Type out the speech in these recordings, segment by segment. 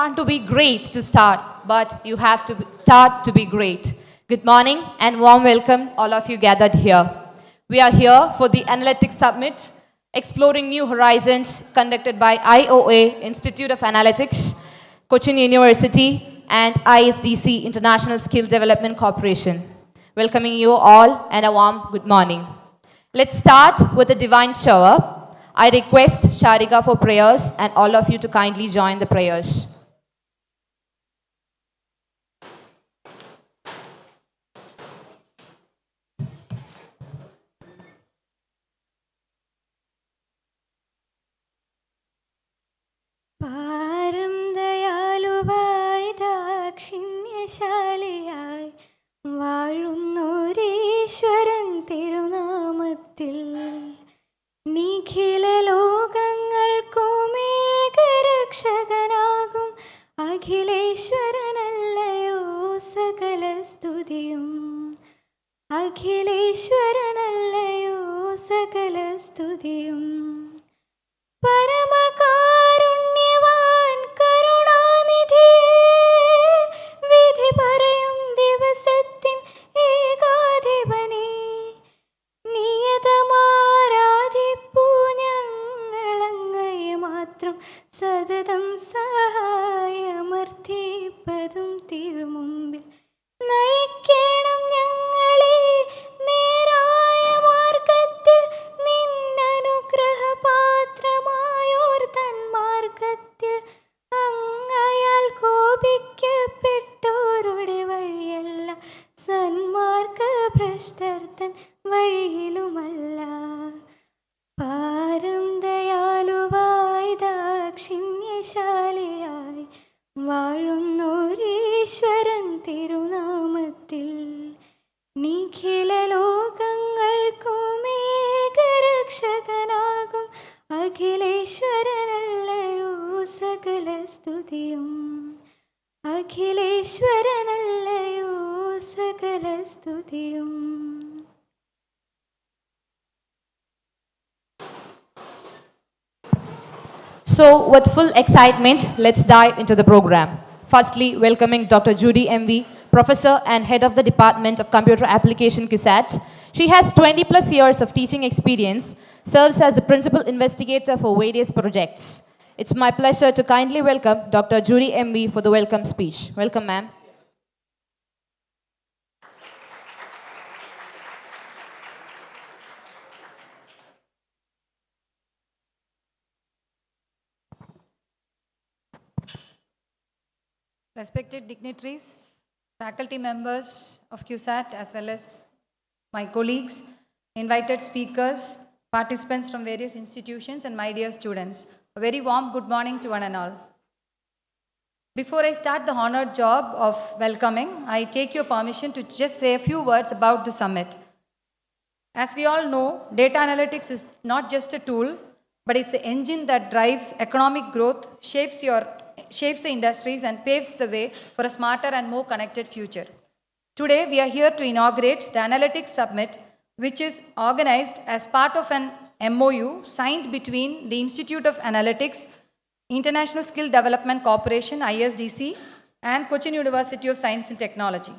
want to be great to start, but you have to start to be great. Good morning and warm welcome, all of you gathered here. We are here for the Analytics Summit, exploring new horizons, conducted by IOA, Institute of Analytics, Cochin University, and ISDC, International Skill Development Corporation. Welcoming you all and a warm good morning. Let's start with a divine shower. I request Sharika for prayers and all of you to kindly join the prayers. പാരം ദയാലുവായി ദാക്ഷിണ്യശാലിയായി വാഴുന്നോരീശ്വരൻ തിരുനാമത്തിൽ നിഖില ലോകങ്ങൾക്കുമേകരക്ഷകനാകും അഖിലേശ്വരനല്ലയോ സകല സ്തുതിയും അഖിലേശ്വരനല്ലയോ സകല സ്തുതിയും പരമകാരുണ്യവാൻ കരുണാനിധിയേ വിധി പറയും ദിവസത്തിൻ ഏകാധിപനേ നിയതമാരാധിപ്പൂ ഞങ്ങളങ്ങയെ മാത്രം സതതം സഹായമർത്ഥിപ്പതും തിരുമുമ്പിൽ നയിക്കണം ഞങ്ങളെ നേരായ മാർഗത്തിൽ നിന്നനുഗ്രഹപാത്രമായോർ തൻ മാർഗത്തിൽ അങ്ങയാൽ കോപിക്കപ്പെട്ടോരുടെ വഴിയല്ല സന്മാർഗഭ്രഷ്ടർ തൻ വഴിയിലുമല്ല പാരം ദയാലുവായി ദാക്ഷിണ്യശാലിയായി വാഴുന്നോരീശ്വരൻ തിരുനാമത്തിൽ നിഖില ലോകങ്ങൾക്കുമേകരക്ഷകനാകും അഖിലേശ്വരനല്ലയോ സകല സ്തുതിയും അഖിലേശ്വരനല്ലയോ സകല സ്തുതിയും. So, with full excitement, let's dive into the program. Firstly, welcoming Dr. Judy MV, Professor and Head of the Department of Computer Application CUSAT. She has 20 plus years of teaching experience, serves as the Principal Investigator for various projects. It's my pleasure to kindly welcome Dr. Judy MV for the welcome speech. Welcome, ma'am. Respected dignitaries, faculty members of CUSAT, as well as my colleagues, invited speakers, participants from various institutions, and my dear students, a very warm good morning to one and all. Before I start the honored job of welcoming, I take your permission to just say a few words about the summit. As we all know, data analytics is not just a tool, but it's the engine that drives economic growth, shapes the industries, and paves the way for a smarter and more connected future. Today, we are here to inaugurate the Analytics Summit, which is organized as part of an MOU signed between the Institute of Analytics, International Skill Development Corporation, ISDC, and Cochin University of Science and Technology.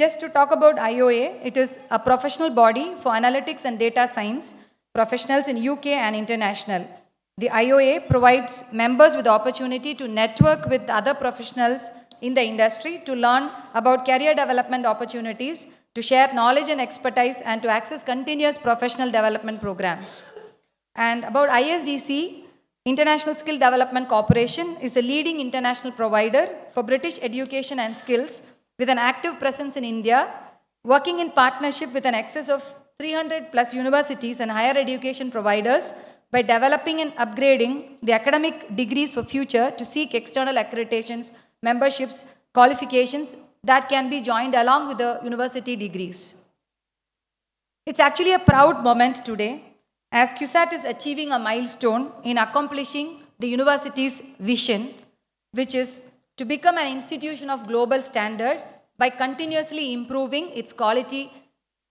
Just to talk about IOA, it is a professional body for analytics and data science professionals in UK and international. The IOA provides members with the opportunity to network with other professionals in the industry to learn about career development opportunities, to share knowledge and expertise, and to access continuous professional development programs. And about ISDC, International Skill Development Corporation is a leading international provider for British education and skills with an active presence in India, working in partnership with an excess of 300 plus universities and higher education providers by developing and upgrading the academic degrees for future to seek external accreditations, memberships, qualifications that can be joined along with the university degrees. It's actually a proud moment today as CUSAT is achieving a milestone in accomplishing the university's vision, which is to become an institution of global standard by continuously improving its quality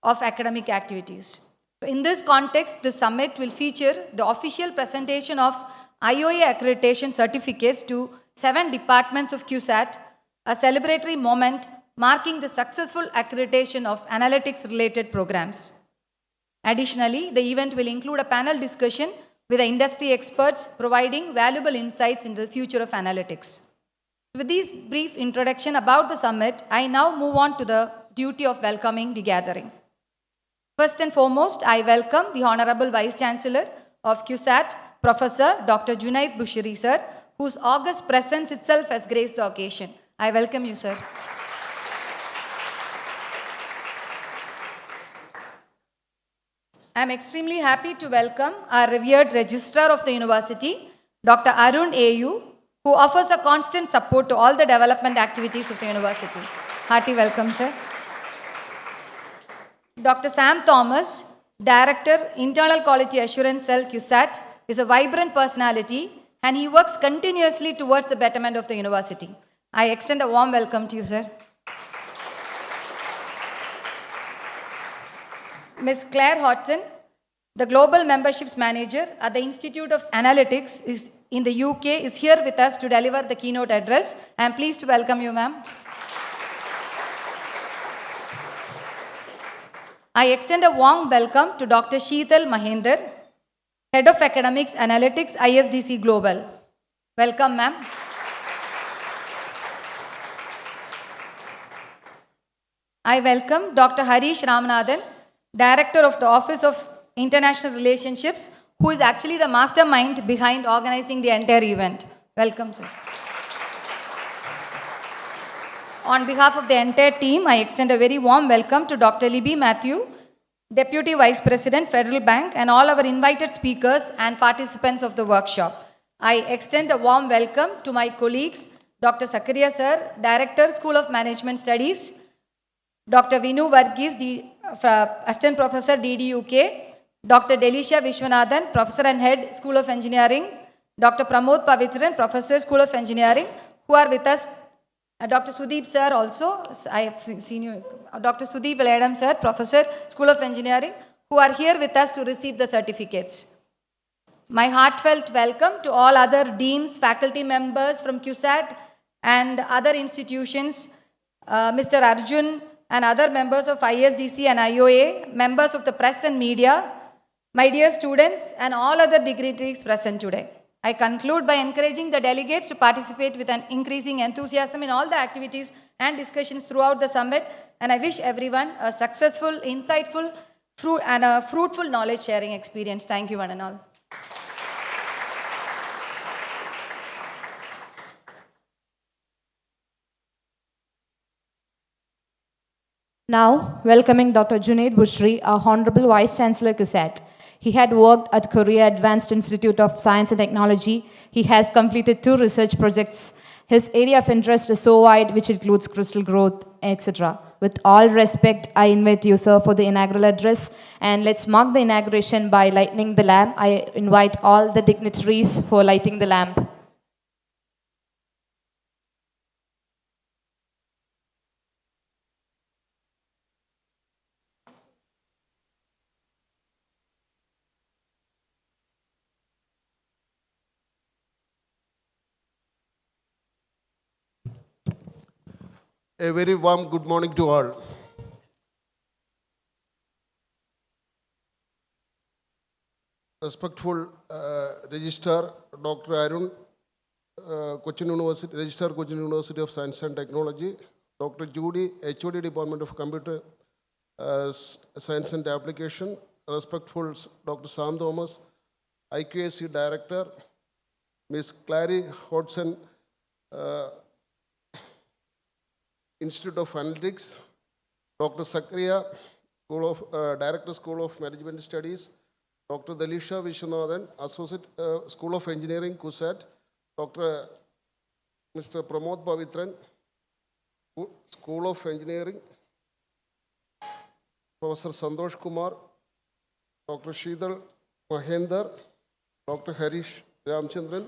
of academic activities. In this context, the summit will feature the official presentation of IOA accreditation certificates to 7 departments of QSAT, a celebratory moment marking the successful accreditation of analytics-related programs. Additionally, the event will include a panel discussion with the industry experts providing valuable insights into the future of analytics. With this brief introduction about the summit, I now move on to the duty of welcoming the gathering. First and foremost, I welcome the Honorable Vice Chancellor of QSAT, Professor Dr. Junaid Bushiri, sir, whose august presence itself has graced the occasion. I welcome you, sir. I am extremely happy to welcome our revered Registrar of the University, Dr. Arun AU, who offers a constant support to all the development activities of the University. Hearty welcome, sir. Dr. Sam Thomas, Director, Internal Quality Assurance Cell, QSAT, is a vibrant personality and he works continuously towards the betterment of the University. I extend a warm welcome to you, sir. Ms. Claire Hodson, the Global Memberships Manager at the Institute of Analytics in the UK, is here with us to deliver the keynote address. I am pleased to welcome you, ma'am. I extend a warm welcome to Dr. Sheetal Mahender, Head of Academics Analytics, ISDC Global. Welcome, ma'am. I welcome Dr. Harish Ramanathan, Director of the Office of International Relationships, who is actually the mastermind behind organizing the entire event. Welcome, sir. On behalf of the entire team, I extend a very warm welcome to Dr. Libby Matthew, Deputy Vice President, Federal Bank, and all our invited speakers and participants of the workshop. I extend a warm welcome to my colleagues, Dr. Sakaria, sir, Director, School of Management Studies, Dr. Vinu Varghese, Assistant Professor, DDUK, Dr. Delisha Vishwanathan, Professor and Head, School of Engineering, Dr. Pramod Pavitran, Professor, School of Engineering, who are with us. Dr. Sudeep, sir, also, I have seen you. Dr. Sudeep Ledam, sir, Professor, School of Engineering, who are here with us to receive the certificates. My heartfelt welcome to all other deans, faculty members from QSAT and other institutions, Mr. Arjun, and other members of ISDC and IOA, members of the press and media, my dear students, and all other dignitaries present today. I conclude by encouraging the delegates to participate with an increasing enthusiasm in all the activities and discussions throughout the summit, and I wish everyone a successful, insightful, and a fruitful knowledge-sharing experience. Thank you, one and all. Now, welcoming Dr. Junaid Bushri, our Honorable Vice Chancellor QSAT. He had worked at Korea Advanced Institute of Science and Technology. He has completed 2 research projects. His area of interest is so wide, which includes crystal growth, etc. With all respect, I invite you, sir, for the inaugural address. And let's mark the inauguration by lighting the lamp. I invite all the dignitaries for lighting the lamp. A very warm good morning to all. Respectful Registrar Dr. Arun, Cochin University, Registrar Cochin University of Science and Technology, Dr. Judy, HOD Department of Computer Science and Application, respectful Dr. Sam Thomas, IQAC Director, Ms. Clary Hodson, Institute of Analytics, Dr. Sakaria, Director, School of Management Studies, Dr. Delisha Vishwanathan, Associate, School of Engineering, QSAT, Mr. Pramod Pavitran, School of Engineering, Professor Santosh Kumar, Dr. Sheetal Mahender, Dr. Harish Ramchandran,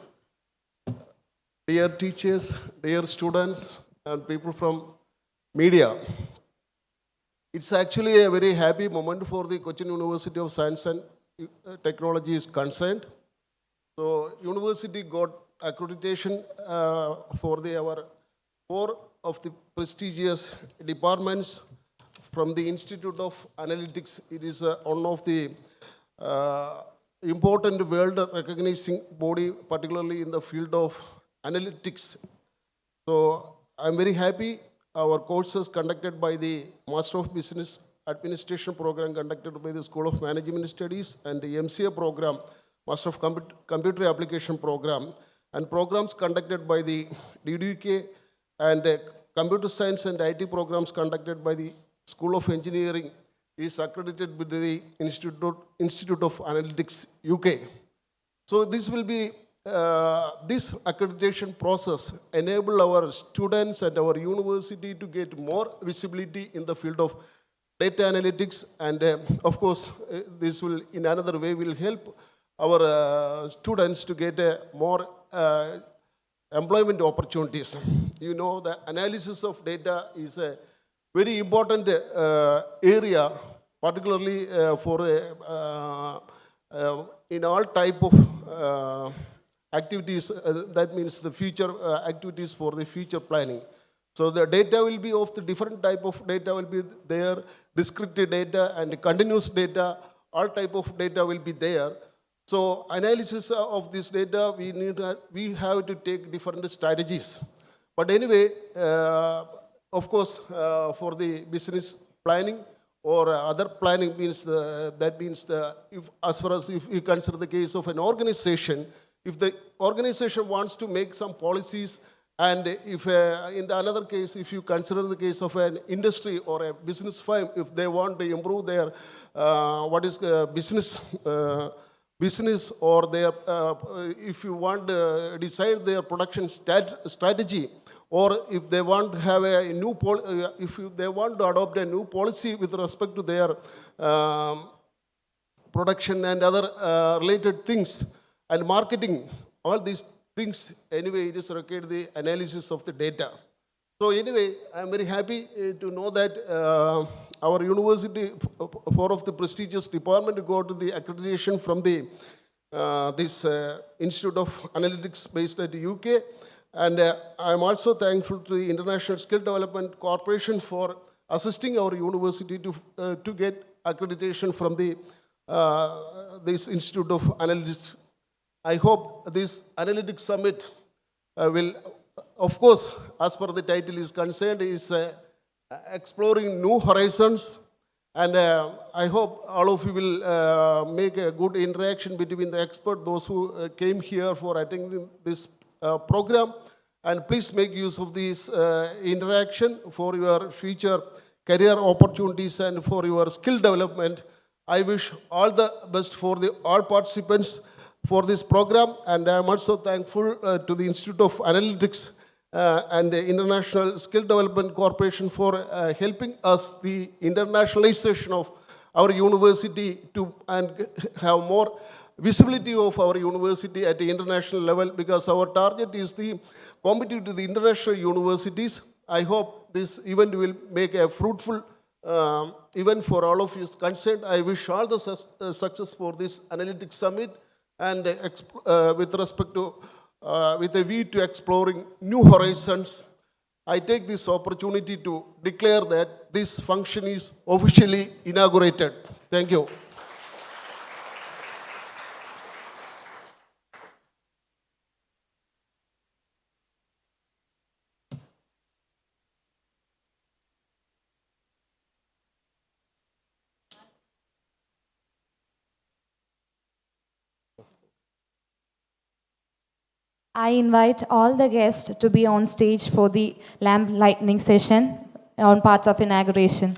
dear teachers, dear students, and people from media. It's actually a very happy moment for the Cochin University of Science and Technology is concerned. So, university got accreditation for our four of the prestigious departments from the Institute of Analytics. It is one of the important world recognizing body, particularly in the field of analytics. So I'm very happy our courses conducted by the Master of Business Administration program conducted by the School of Management Studies and the MCA program, Master of Computer Application program, and programs conducted by the DDUK and Computer Science and IT programs conducted by the School of Engineering is accredited with the Institute of Analytics UK. So this will be this accreditation process enable our students at our university to get more visibility in the field of data analytics, and of course this will in another way will help our students to get more employment opportunities. You know, the analysis of data is a very important area, particularly for in all type of activities, that means the future activities for the future planning. So the data will be of the different type of data will be there, descriptive data and continuous data, all type of data will be there. So analysis of this data, we have to take different strategies. But anyway, of course, for the business planning or other planning means as far as if you consider the case of an organization, if the organization wants to make some policies, and if in the another case, if you consider the case of an industry or a business firm, if they want to improve their business or their if you want to decide their production strategy, or if they want to have a new they want to adopt a new policy with respect to their production and other related things and marketing, all these things, anyway, it is required the analysis of the data. So anyway, I'm very happy to know that our university, four of the prestigious department, got the accreditation from the this Institute of Analytics based at the UK. And I'm also thankful to the International Skill Development Corporation for assisting our university to get accreditation from the this Institute of Analytics. I hope this Analytics Summit will, of course, as per the title is concerned, is exploring new horizons. And I hope all of you will make a good interaction between the experts, those who came here for attending this program. And please make use of this interaction for your future career opportunities and for your skill development. I wish all the best for all participants for this program, and I am also thankful to the Institute of Analytics and the International Skill Development Corporation for helping us the internationalization of our university and have more visibility of our university at the international level, because our target is the competitive to the international universities. I hope this event will make a fruitful event for all of you concerned. I wish all the success for this Analytics Summit, and with respect to, with a view to exploring new horizons, I take this opportunity to declare that this function is officially inaugurated. Thank you. I invite all the guests to be on stage for the lamp lighting session on parts of inauguration.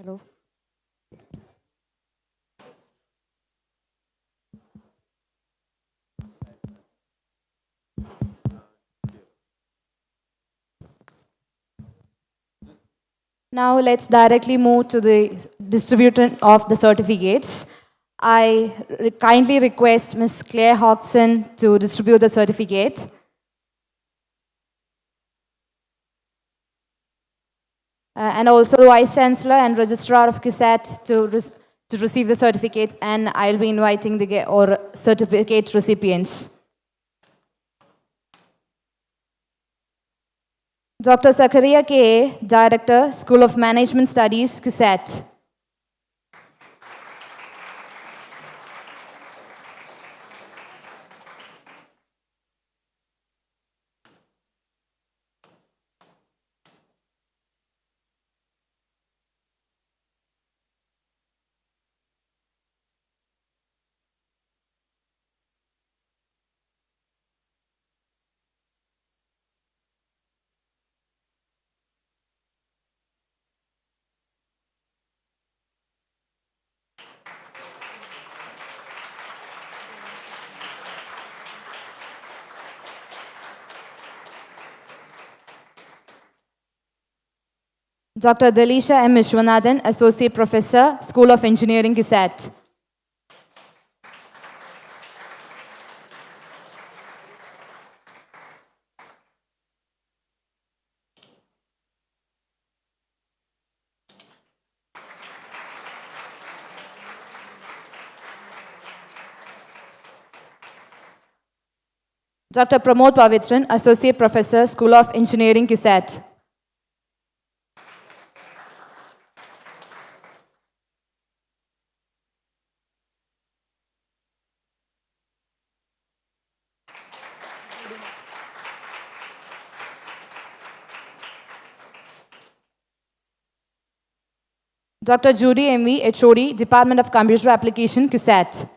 Hello. Now let's directly move to the distribution of the certificates. I kindly request Ms. Claire Hodgson to distribute the certificate. And also the Vice Chancellor and Registrar of CUSAT to receive the certificates, and I'll be inviting the certificate recipients. Dr. Zakaria K. Director, School of Management Studies, CUSAT. Dr. Delisha M. Vishwanathan, Associate Professor, School of Engineering, CUSAT. Dr. Pramod Pavitran, Associate Professor, School of Engineering, CUSAT. Dr. Judy M.V., HOD, Department of Computer Application, CUSAT.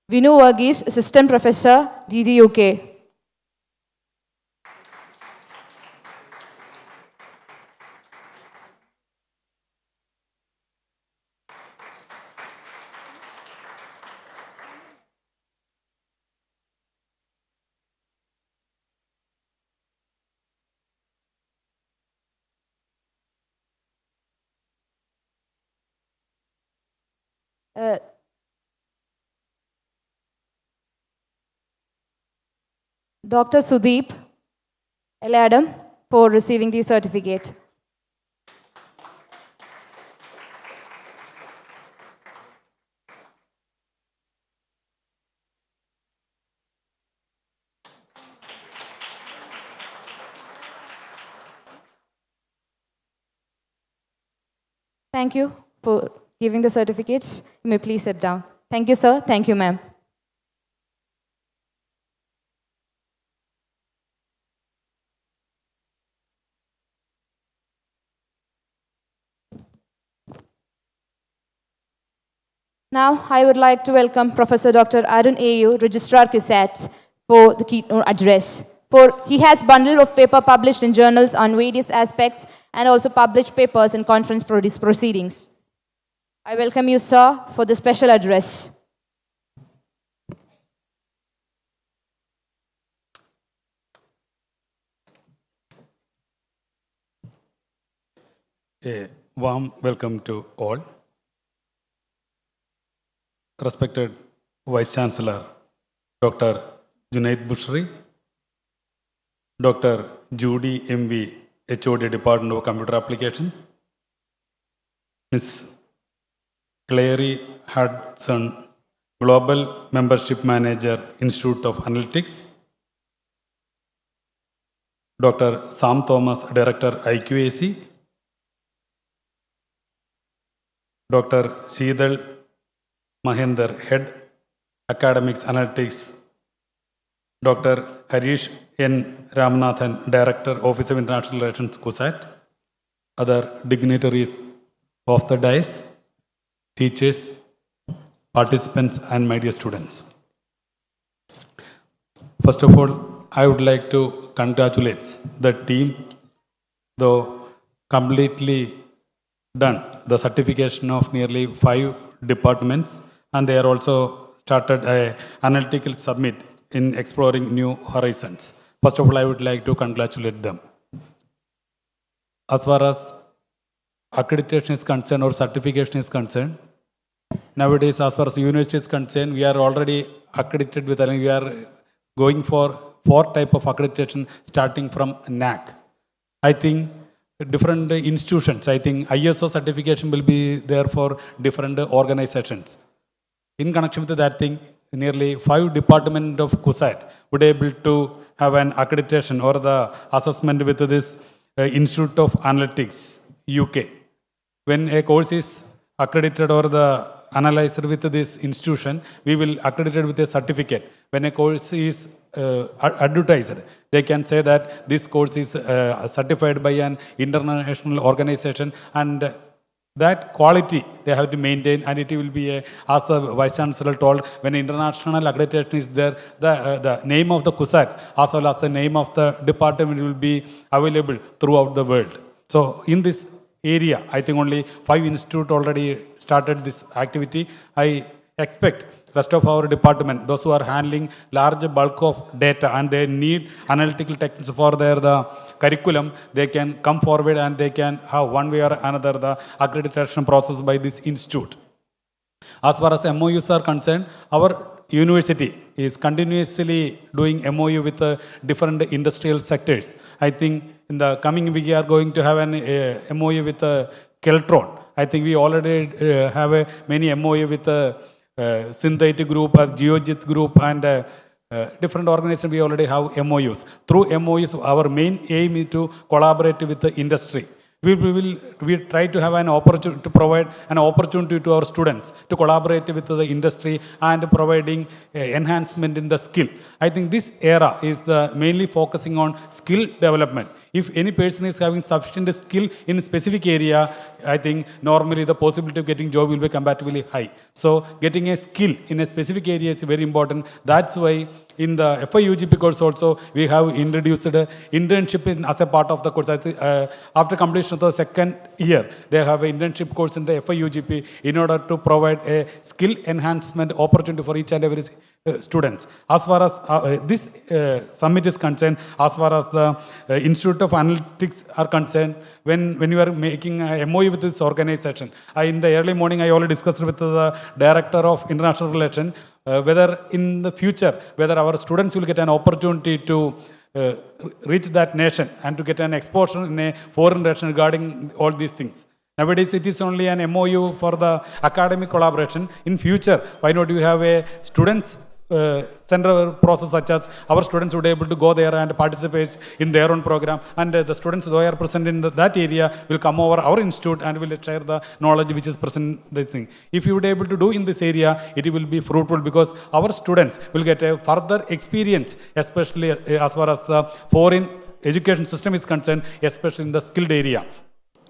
Vinu Varghese, Assistant Professor, DDUK. Dr. Sudeep L. Adam for receiving the certificate. Thank you for giving the certificates. You may please sit down. Thank you, sir. Thank you, ma'am. Now, I would like to welcome Professor Dr. Arun A.U., Registrar CUSAT, for the keynote address. He has bundle of paper published in journals on various aspects and also published papers in conference proceedings. I welcome you, sir, for the special address. A warm welcome to all. Respected Vice Chancellor Dr. Junaid Bushri, Dr. Judy M.V., HOD Department of Computer Application, Ms. Clary Hudson, Global Membership Manager, Institute of Analytics, Dr. Sam Thomas, Director, IQAC, Dr. Sheetal Mahendra, Head, Academics Analytics, Dr. Harish N. Ramanathan, Director, Office of International Relations, CUSAT, other dignitaries, of the dais, teachers, participants, and my dear students. First of all, I would like to congratulate the team, though completely done the certification of nearly 5 departments, and they are also started a analytical summit in exploring new horizons. First of all, I would like to congratulate them. As far as accreditation is concerned or certification is concerned, nowadays, as far as university is concerned, we are already accredited with, we are going for 4 type of accreditation starting from NAC. I think different institutions, I think ISO certification will be there for different organizations. In connection with that thing, nearly 5 departments of CUSAT would be able to have an accreditation or the assessment with this Institute of Analytics, UK. When a course is accredited or the analyzed with this institution, we will accredit it with a certificate. When a course is advertised, they can say that this course is certified by an international organization, and that quality they have to maintain, and it will be as the Vice Chancellor told, when international accreditation is there, the name of the CUSAT as well as the name of the department will be available throughout the world. So in this area, I think only 5 institutes already started this activity. I expect rest of our department, those who are handling large bulk of data and they need analytical techniques for the curriculum, they can come forward and they can have one way or another the accreditation process by this institute. As far as MOUs are concerned, our university is continuously doing MOU with different industrial sectors. I think in the coming week we are going to have an MOU with Keltron. I think we already have many MOU with Synthetic Group, Geojit Group, and different organizations. We already have MOUs. Through MOUs, our main aim is to collaborate with the industry. We try to have an opportunity to provide an opportunity to our students to collaborate with the industry and providing enhancement in the skill. I think this era is mainly focusing on skill development. If any person is having sufficient skill in a specific area, I think normally the possibility of getting job will be comparatively high. So getting a skill in a specific area is very important. That's why in the FIUGP course also, we have introduced internship as a part of the course. After completion of the second year, they have an internship course in the FIUGP in order to provide a skill enhancement opportunity for each and every students. As far as this summit is concerned, as far as the Institute of Analytics are concerned, when you are making a MOU with this organization, in the early morning I already discussed with the Director of International Relations, whether in the future, whether our students will get an opportunity to reach that nation and to get an exposure in a foreign nation regarding all these things. Nowadays, it is only an MOU for the academic collaboration. In future, why not you have a students center process such as our students would be able to go there and participate in their own program, and the students who are present in that area will come over our institute and will share the knowledge which is present in this thing. If you would be able to do in this area, it will be fruitful because our students will get a further experience, especially as far as the foreign education system is concerned, especially in the skilled area.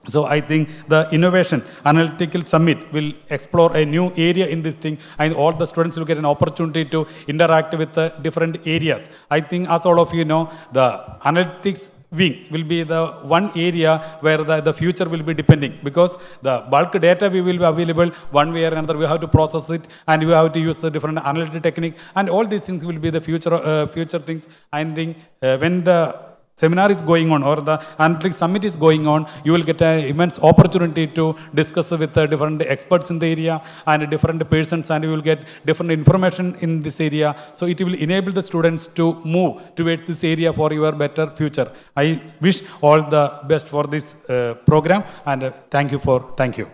So I think the Innovation Analytical Summit will explore a new area in this thing, and all the students will get an opportunity to interact with the different areas. I think, as all of you know, the analytics wing will be the one area where the future will be depending, because the bulk data will be available one way or another. We have to process it and we have to use the different analytic technique, and all these things will be the future things. I think when the seminar is going on or the analytics summit is going on, you will get an immense opportunity to discuss with different experts in the area and different persons, and you will get different information in this area. So it will enable the students to move towards this area for your better future. I wish all the best for this program, and thank you.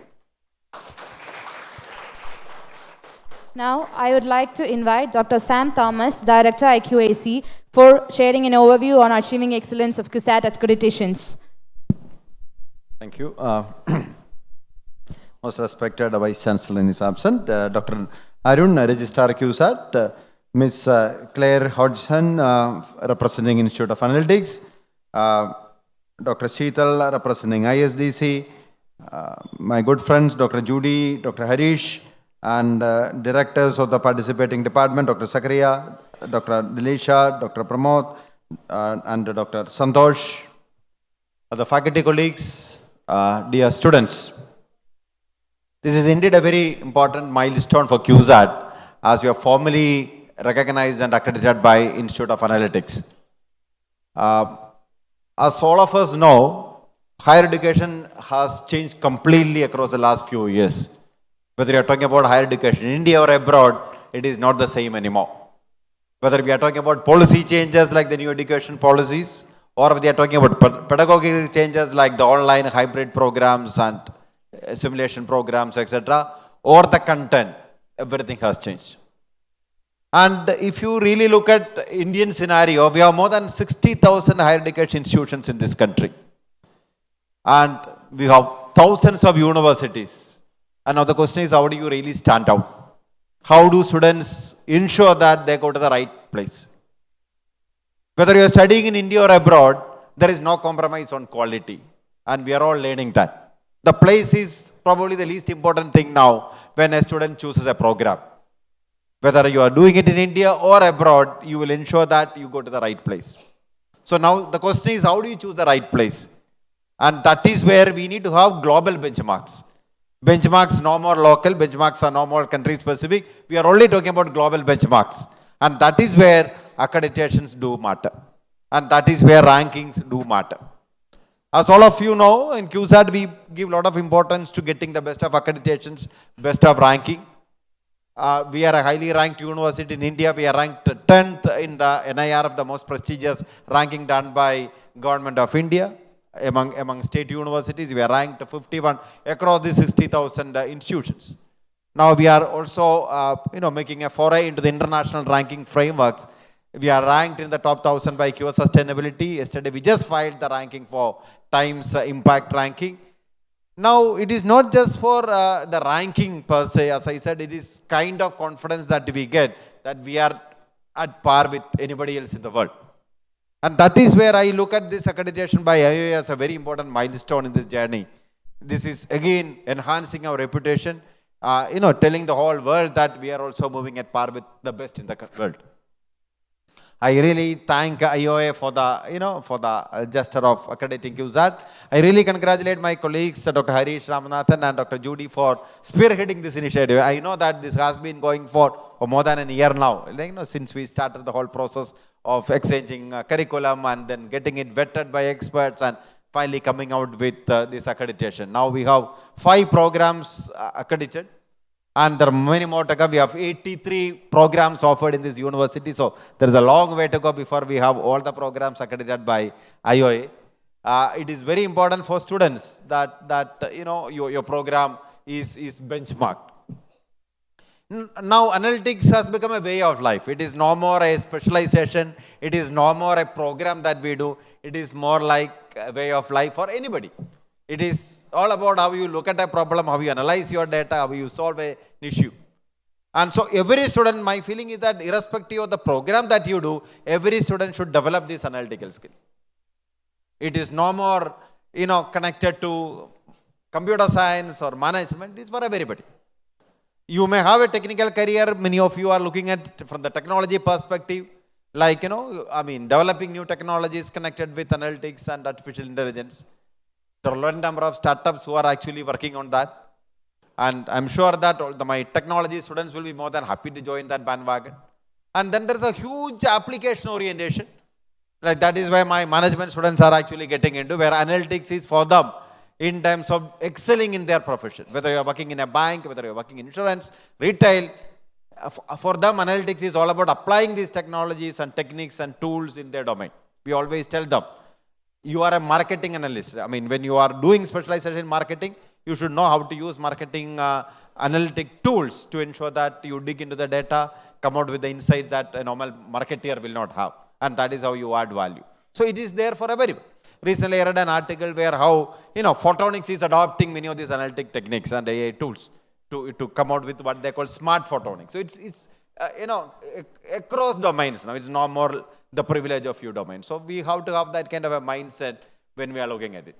Now, I would like to invite Dr. Sam Thomas, Director IQAC, for sharing an overview on achieving excellence of CUSAT accreditations. Thank you. Most respected Vice Chancellor in his absence, Dr. Arun, Registrar CUSAT, Ms. Claire Hodgson, representing Institute of Analytics, Dr. Sheetal, representing ISDC, my good friends, Dr. Judy, Dr. Harish, and directors of the participating department, Dr. Sakaria, Dr. Dilisha, Dr. Pramod, and Dr. Santosh, other faculty colleagues, dear students. This is indeed a very important milestone for QSAT as we are formally recognized and accredited by Institute of Analytics. As all of us know, higher education has changed completely across the last few years. Whether you are talking about higher education in India or abroad, it is not the same anymore. Whether we are talking about policy changes like the new education policies, or we are talking about pedagogical changes like the online hybrid programs and simulation programs, etc., or the content, everything has changed. And if you really look at Indian scenario, we have more than 60,000 higher education institutions in this country. And we have thousands of universities. And now the question is, how do you really stand out? How do students ensure that they go to the right place? Whether you are studying in India or abroad, there is no compromise on quality. And we are all learning that. The place is probably the least important thing now when a student chooses a program. Whether you are doing it in India or abroad, you will ensure that you go to the right place. So now the question is, how do you choose the right place? And that is where we need to have global benchmarks. Benchmarks no more local, benchmarks are no more country specific. We are only talking about global benchmarks. And that is where accreditations do matter. And that is where rankings do matter. As all of you know, in QSAT we give a lot of importance to getting the best of accreditations, best of ranking. We are a highly ranked university in India. We are ranked 10th in the NIR of the most prestigious ranking done by Government of India. Among state universities, we are ranked 51 across the 60,000 institutions. Now we are also making a foray into the international ranking frameworks. We are ranked in the top 1,000 by QS Sustainability. Yesterday we just filed the ranking for Times Impact ranking. Now it is not just for the ranking per se. As I said, it is kind of confidence that we get that we are at par with anybody else in the world. And that is where I look at this accreditation by IOA as a very important milestone in this journey. This is again enhancing our reputation, telling the whole world that we are also moving at par with the best in the world. I really thank IOA for the gesture of accrediting QSAT. I really congratulate my colleagues, Dr. Harish Ramanathan and Dr. Judy, for spearheading this initiative. I know that this has been going for more than a year now, since we started the whole process of exchanging curriculum and then getting it vetted by experts and finally coming out with this accreditation. Now we have 5 programs accredited. And there are many more to come. We have 83 programs offered in this university. So there is a long way to go before we have all the programs accredited by IOA. It is very important for students that your program is benchmarked. Now analytics has become a way of life. It is no more a specialization. It is no more a program that we do. It is more like a way of life for anybody. It is all about how you look at a problem, how you analyze your data, how you solve an issue. And so every student, my feeling is that irrespective of the program that you do, every student should develop this analytical skill. It is no more, connected to computer science or management. It's for everybody. You may have a technical career. Many of you are looking at from the technology perspective, like, developing new technologies connected with analytics and artificial intelligence. There are a large number of startups who are actually working on that. And I'm sure that my technology students will be more than happy to join that bandwagon. And then there's a huge application orientation. Like that is why my management students are actually getting into, where analytics is for them in terms of excelling in their profession. Whether you're working in a bank, whether you're working in insurance, retail, for them analytics is all about applying these technologies and techniques and tools in their domain. We always tell them, you are a marketing analyst. When you are doing specialization in marketing, you should know how to use marketing analytic tools to ensure that you dig into the data, come out with the insights that a normal marketer will not have. And that is how you add value. So it is there for everyone. Recently I read an article where how, photonics is adopting many of these analytic techniques and AI tools to come out with what they call smart photonics. So it's across domains now. It's no more the privilege of few domains. So we have to have that kind of a mindset when we are looking at it.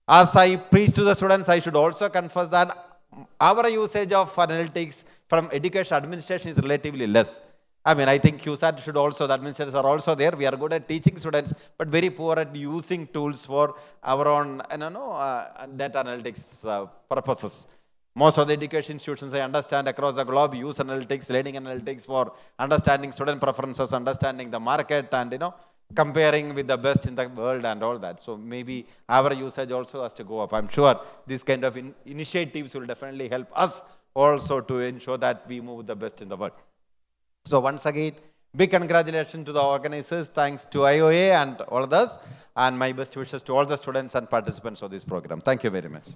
As I preach to the students, I should also confess that our usage of analytics from education administration is relatively less. I mean, I think QSAT should also, the administrators are also there. We are good at teaching students, but very poor at using tools for our own, data analytics purposes. Most of the education institutions, I understand, across the globe use analytics, learning analytics for understanding student preferences, understanding the market, and comparing with the best in the world and all that. So maybe our usage also has to go up. I'm sure these kind of initiatives will definitely help us also to ensure that we move the best in the world. So once again, big congratulations to the organizers. Thanks to IOA and all others, and my best wishes to all the students and participants of this program. Thank you very much.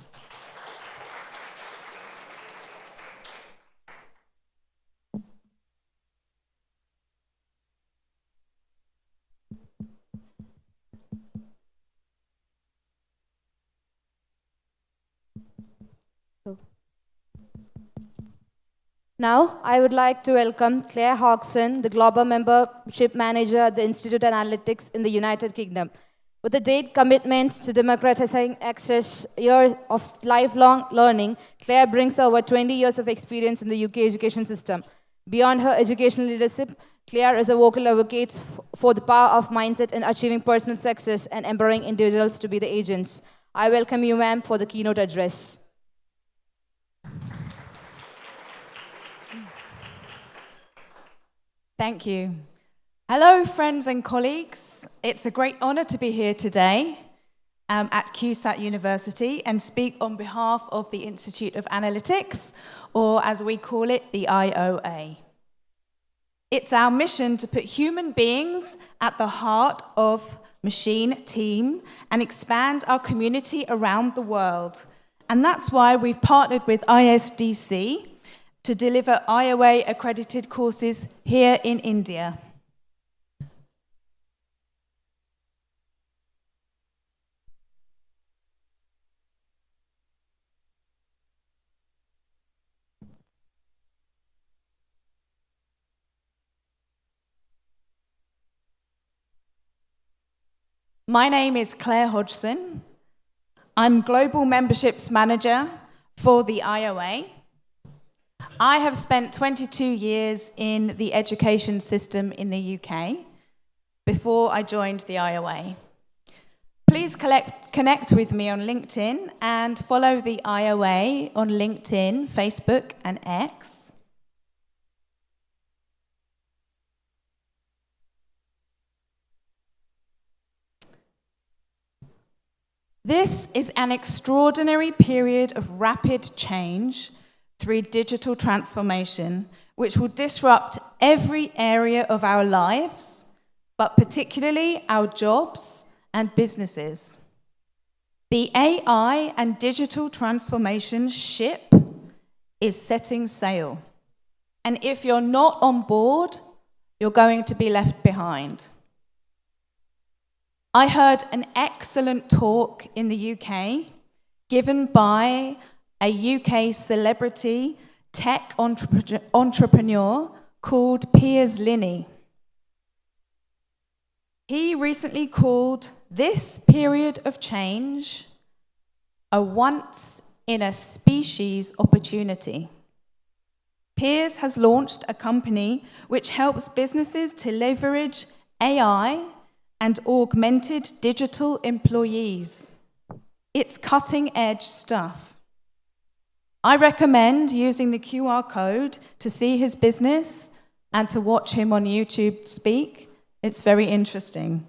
Now, I would like to welcome Claire Hodgson, the Global Membership Manager at the Institute of Analytics in the United Kingdom. With a deep commitment to democratizing access, years of lifelong learning, Claire brings over 20 years of experience in the UK education system. Beyond her educational leadership, Claire is a vocal advocate for the power of mindset in achieving personal success and empowering individuals to be the agents. I welcome you, ma'am, for the keynote address. Thank you. Hello, friends and colleagues. It's a great honor to be here today at CUSAT University and speak on behalf of the Institute of Analytics, or as we call it, the IOA. It's our mission to put human beings at the heart of machine team and expand our community around the world. And that's why we've partnered with ISDC to deliver IOA-accredited courses here in India. My name is Claire Hodgson. I'm Global Memberships Manager for the IOA. I have spent 22 years in the education system in the UK before I joined the IOA. Please connect with me on LinkedIn and follow the IOA on LinkedIn, Facebook, and X. This is an extraordinary period of rapid change through digital transformation, which will disrupt every area of our lives, but particularly our jobs and businesses. The AI and digital transformation ship is setting sail. And if you're not on board, you're going to be left behind. I heard an excellent talk in the UK given by a UK celebrity tech entrepreneur called Piers Linney. He recently called this period of change a once-in-a-species opportunity. Piers has launched a company which helps businesses to leverage AI and augmented digital employees. It's cutting-edge stuff. I recommend using the QR code to see his business and to watch him on YouTube speak. It's very interesting.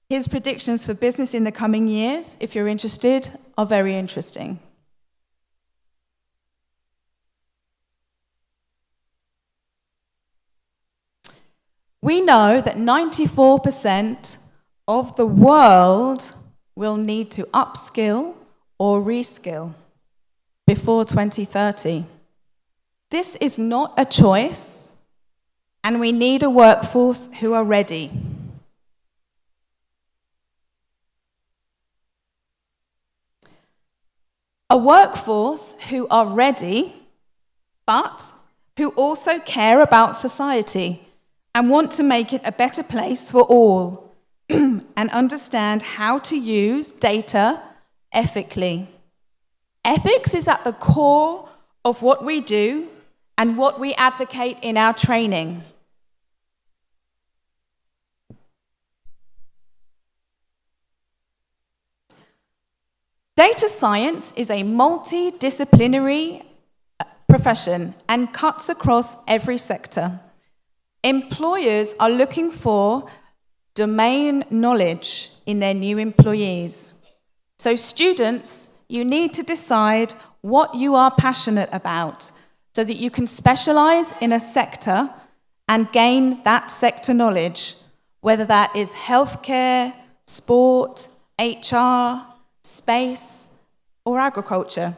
His predictions for business in the coming years, if you're interested, are very interesting. We know that 94% of the world will need to upskill or reskill before 2030. This is not a choice, and we need a workforce who are ready. A workforce who are ready, but who also care about society and want to make it a better place for all and understand how to use data ethically. Ethics is at the core of what we do and what we advocate in our training. Data science is a multidisciplinary profession and cuts across every sector. Employers are looking for domain knowledge in their new employees. So students, you need to decide what you are passionate about so that you can specialize in a sector and gain that sector knowledge, whether that is healthcare, sport, HR, space, or agriculture,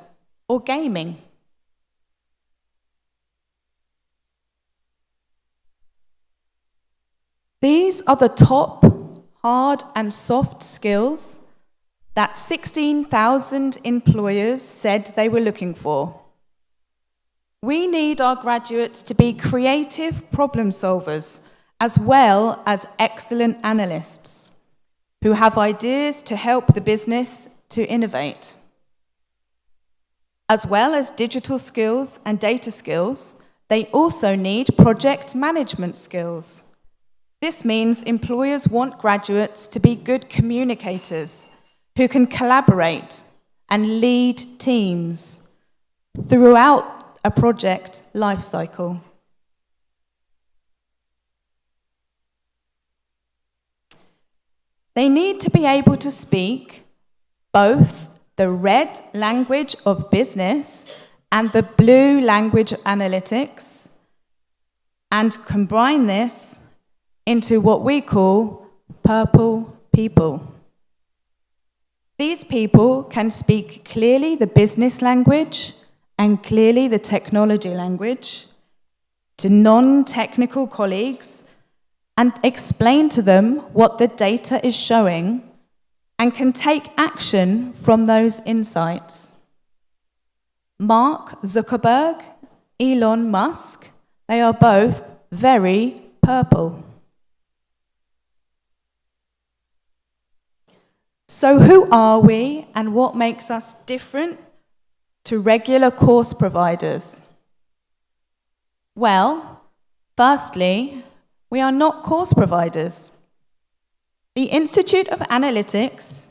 or gaming. These are the top hard and soft skills that 16,000 employers said they were looking for. We need our graduates to be creative problem solvers as well as excellent analysts who have ideas to help the business to innovate. As well as digital skills and data skills, they also need project management skills. This means employers want graduates to be good communicators who can collaborate and lead teams throughout a project lifecycle. They need to be able to speak both the red language of business and the blue language of analytics, and combine this into what we call purple people. These people can speak clearly the business language and clearly the technology language to non-technical colleagues and explain to them what the data is showing and can take action from those insights. Mark Zuckerberg, Elon Musk, they are both very purple. So who are we and what makes us different to regular course providers? Well, firstly, we are not course providers. The Institute of Analytics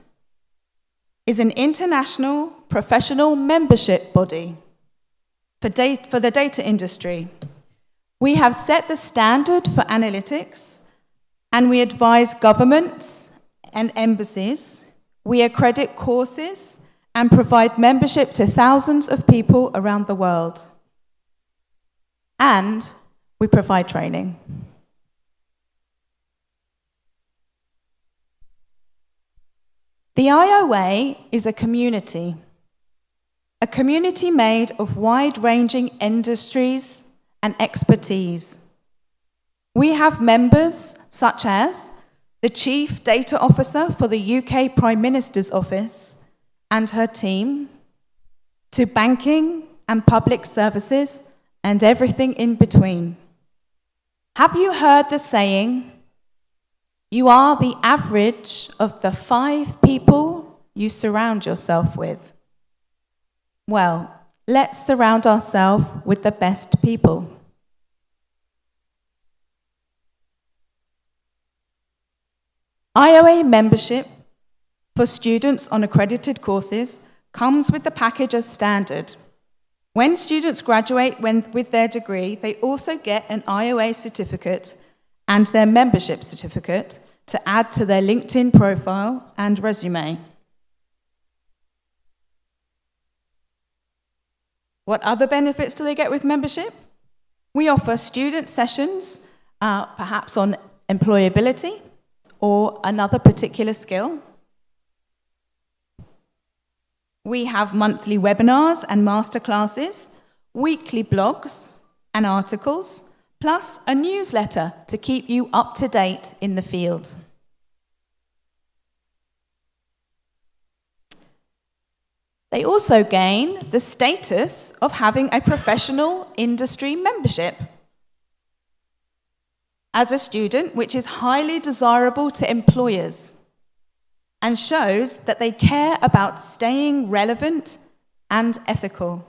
is an international professional membership body for the data industry. We have set the standard for analytics, and we advise governments and embassies. We accredit courses and provide membership to thousands of people around the world. And we provide training. The IOA is a community made of wide-ranging industries and expertise. We have members such as the Chief Data Officer for the UK Prime Minister's Office and her team, to banking and public services and everything in between. Have you heard the saying, you are the average of the 5 people you surround yourself with? Well, let's surround ourselves with the best people. IOA membership for students on accredited courses comes with the package as standard. When students graduate with their degree, they also get an IOA certificate and their membership certificate to add to their LinkedIn profile and resume. What other benefits do they get with membership? We offer student sessions, perhaps on employability or another particular skill. We have monthly webinars and masterclasses, weekly blogs and articles, plus a newsletter to keep you up to date in the field. They also gain the status of having a professional industry membership as a student, which is highly desirable to employers. and shows that they care about staying relevant and ethical.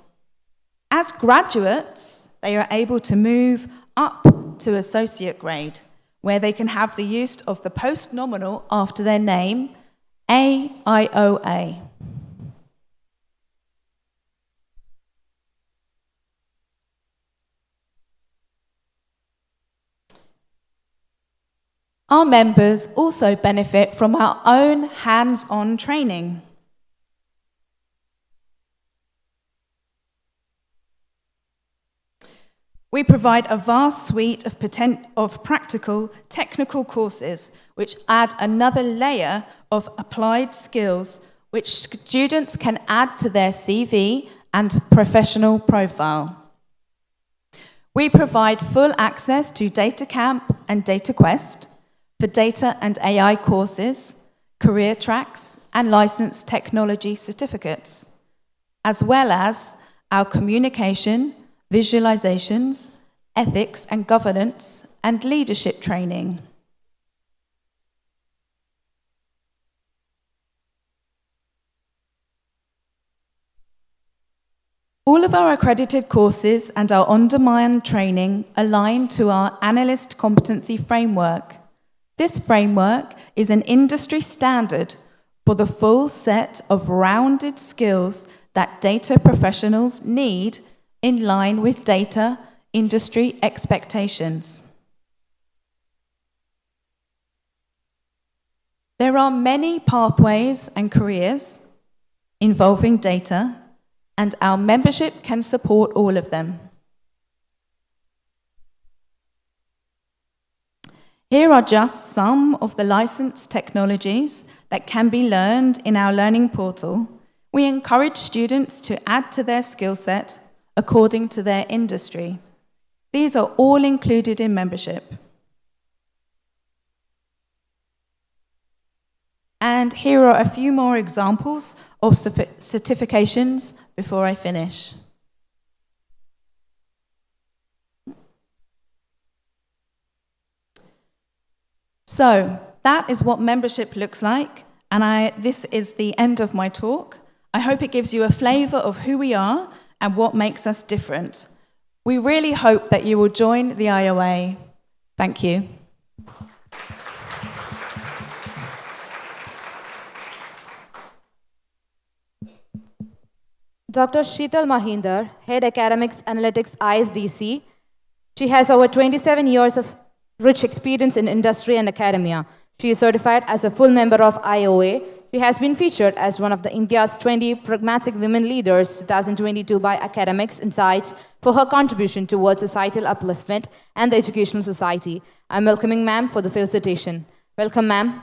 As graduates, they are able to move up to associate grade, where they can have the use of the postnominal after their name, AIOA. Our members also benefit from our own hands-on training. We provide a vast suite of practical, technical courses which add another layer of applied skills which students can add to their CV and professional profile. We provide full access to Data Camp and Data Quest for data and AI courses, career tracks, and licensed technology certificates, as well as our communication, visualizations, ethics and governance, and leadership training. All of our accredited courses and our on-demand training align to our Analyst Competency Framework. This framework is an industry standard for the full set of rounded skills that data professionals need in line with data industry expectations. There are many pathways and careers involving data, and our membership can support all of them. Here are just some of the licensed technologies that can be learned in our learning portal. We encourage students to add to their skill set according to their industry. These are all included in membership. And here are a few more examples of certifications before I finish. So that is what membership looks like, and this is the end of my talk. I hope it gives you a flavor of who we are and what makes us different. We really hope that you will join the IOA. Thank you. Dr. Sheetal Mahinder, Head Academics Analytics ISDC. She has over 27 years of rich experience in industry and academia. She is certified as a full member of IOA. She has been featured as one of the India's 20 Pragmatic Women Leaders 2022 by Academics Insights for her contribution towards societal upliftment and the educational society. I'm welcoming ma'am for the felicitation. Welcome, ma'am.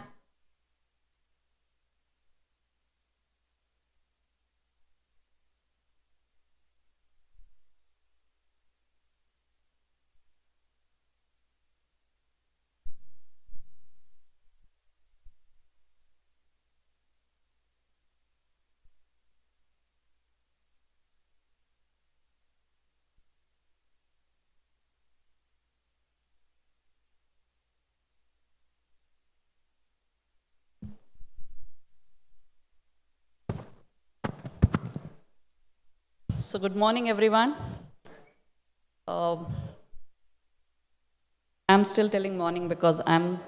So good morning, everyone. I'm still telling morning because I'm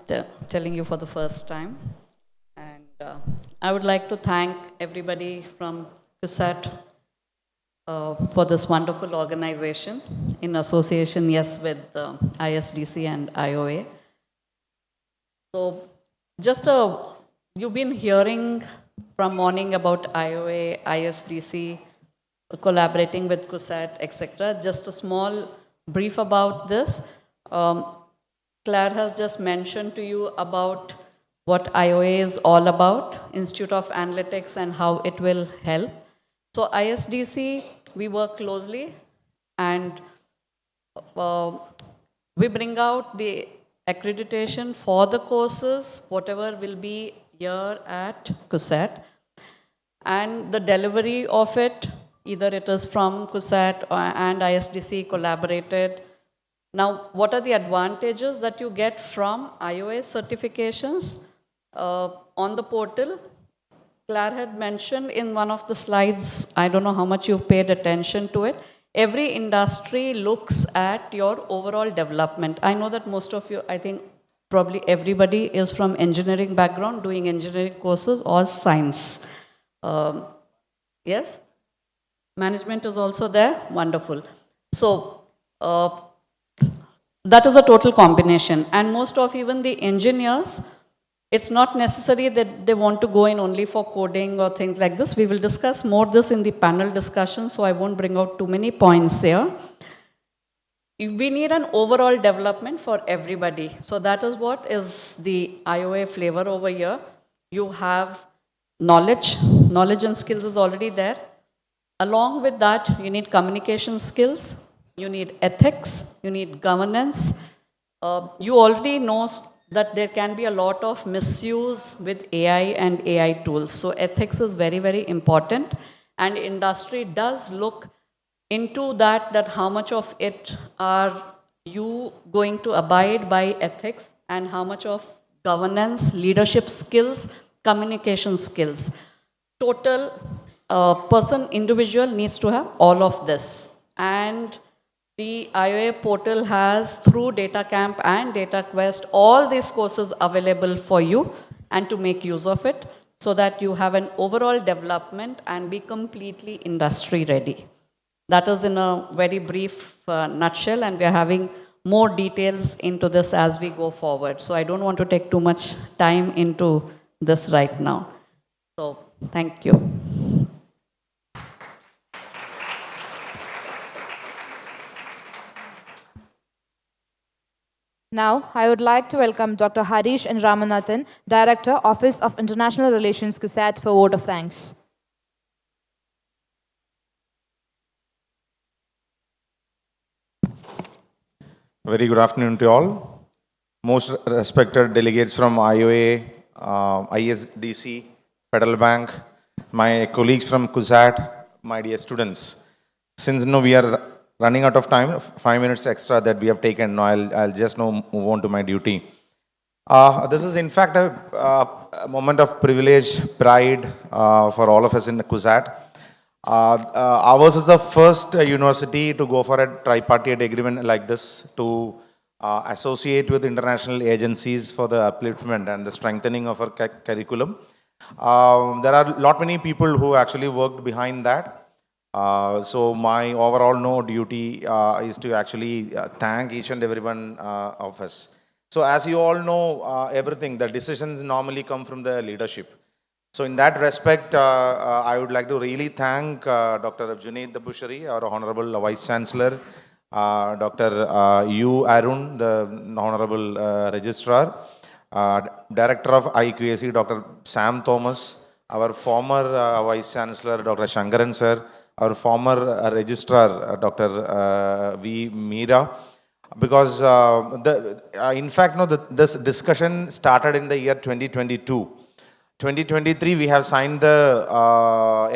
telling you for the first time. And I would like to thank everybody from CUSAT for this wonderful organization in association, yes, with ISDC and IOA. So just you've been hearing from morning about IOA, ISDC, collaborating with CUSAT, etc. Just a small brief about this. Claire has just mentioned to you about what IOA is all about, Institute of Analytics, and how it will help. So ISDC, we work closely, and we bring out the accreditation for the courses, whatever will be here at CUSAT, and the delivery of it, either it is from CUSAT and ISDC collaborated. Now, what are the advantages that you get from IOA certifications? On the portal, Claire had mentioned in one of the slides, I don't know how much you've paid attention to it. Every industry looks at your overall development. I know that most of you, I think probably everybody is from engineering background, doing engineering courses or science. Yes? Management is also there? Wonderful. So, that is a total combination. And most of even the engineers, it's not necessary that they want to go in only for coding or things like this. We will discuss more this in the panel discussion, so I won't bring out too many points here. We need an overall development for everybody. So that is what is the IOA flavor over here. You have knowledge. Knowledge and skills is already there. Along with that, you need communication skills. You need ethics. You need governance. You already know that there can be a lot of misuse with AI and AI tools. So ethics is very, very important. And industry does look into that how much of it are you going to abide by ethics and how much of governance, leadership skills, communication skills. Total individual needs to have all of this. And the IOA portal has, through DataCamp and DataQuest, all these courses available for you and to make use of it so that you have an overall development and be completely industry ready. That is in a very brief nutshell, and we are having more details into this as we go forward. So I don't want to take too much time into this right now. So thank you. Now, I would like to welcome Dr. Harish and Ramanathan, Director, Office of International Relations, CUSAT, for a vote of thanks. Very good afternoon to all. Most respected delegates from IOA, ISDC, Federal Bank, my colleagues from CUSAT, my dear students. Since we are running out of time, 5 minutes extra that we have taken, I'll just move on to my duty. This is in fact a moment of privilege, pride for all of us in CUSAT. Ours is the first university to go for a tripartite agreement like this to associate with international agencies for the upliftment and the strengthening of our curriculum. There are many people who actually worked behind that. So my overall duty is to actually thank each and every one of us. So as you all know, everything, the decisions normally come from the leadership. So in that respect, I would like to really thank Dr. Junaid Dabushari, our Honorable Vice Chancellor, Dr. U. Arun, the Honorable Registrar, Director of IQAC, Dr. Sam Thomas, our former Vice Chancellor, Dr. Shankaran Sir, our former Registrar, Dr. V. Meera. Because in fact, this discussion started in the year 2022. 2023, we have signed the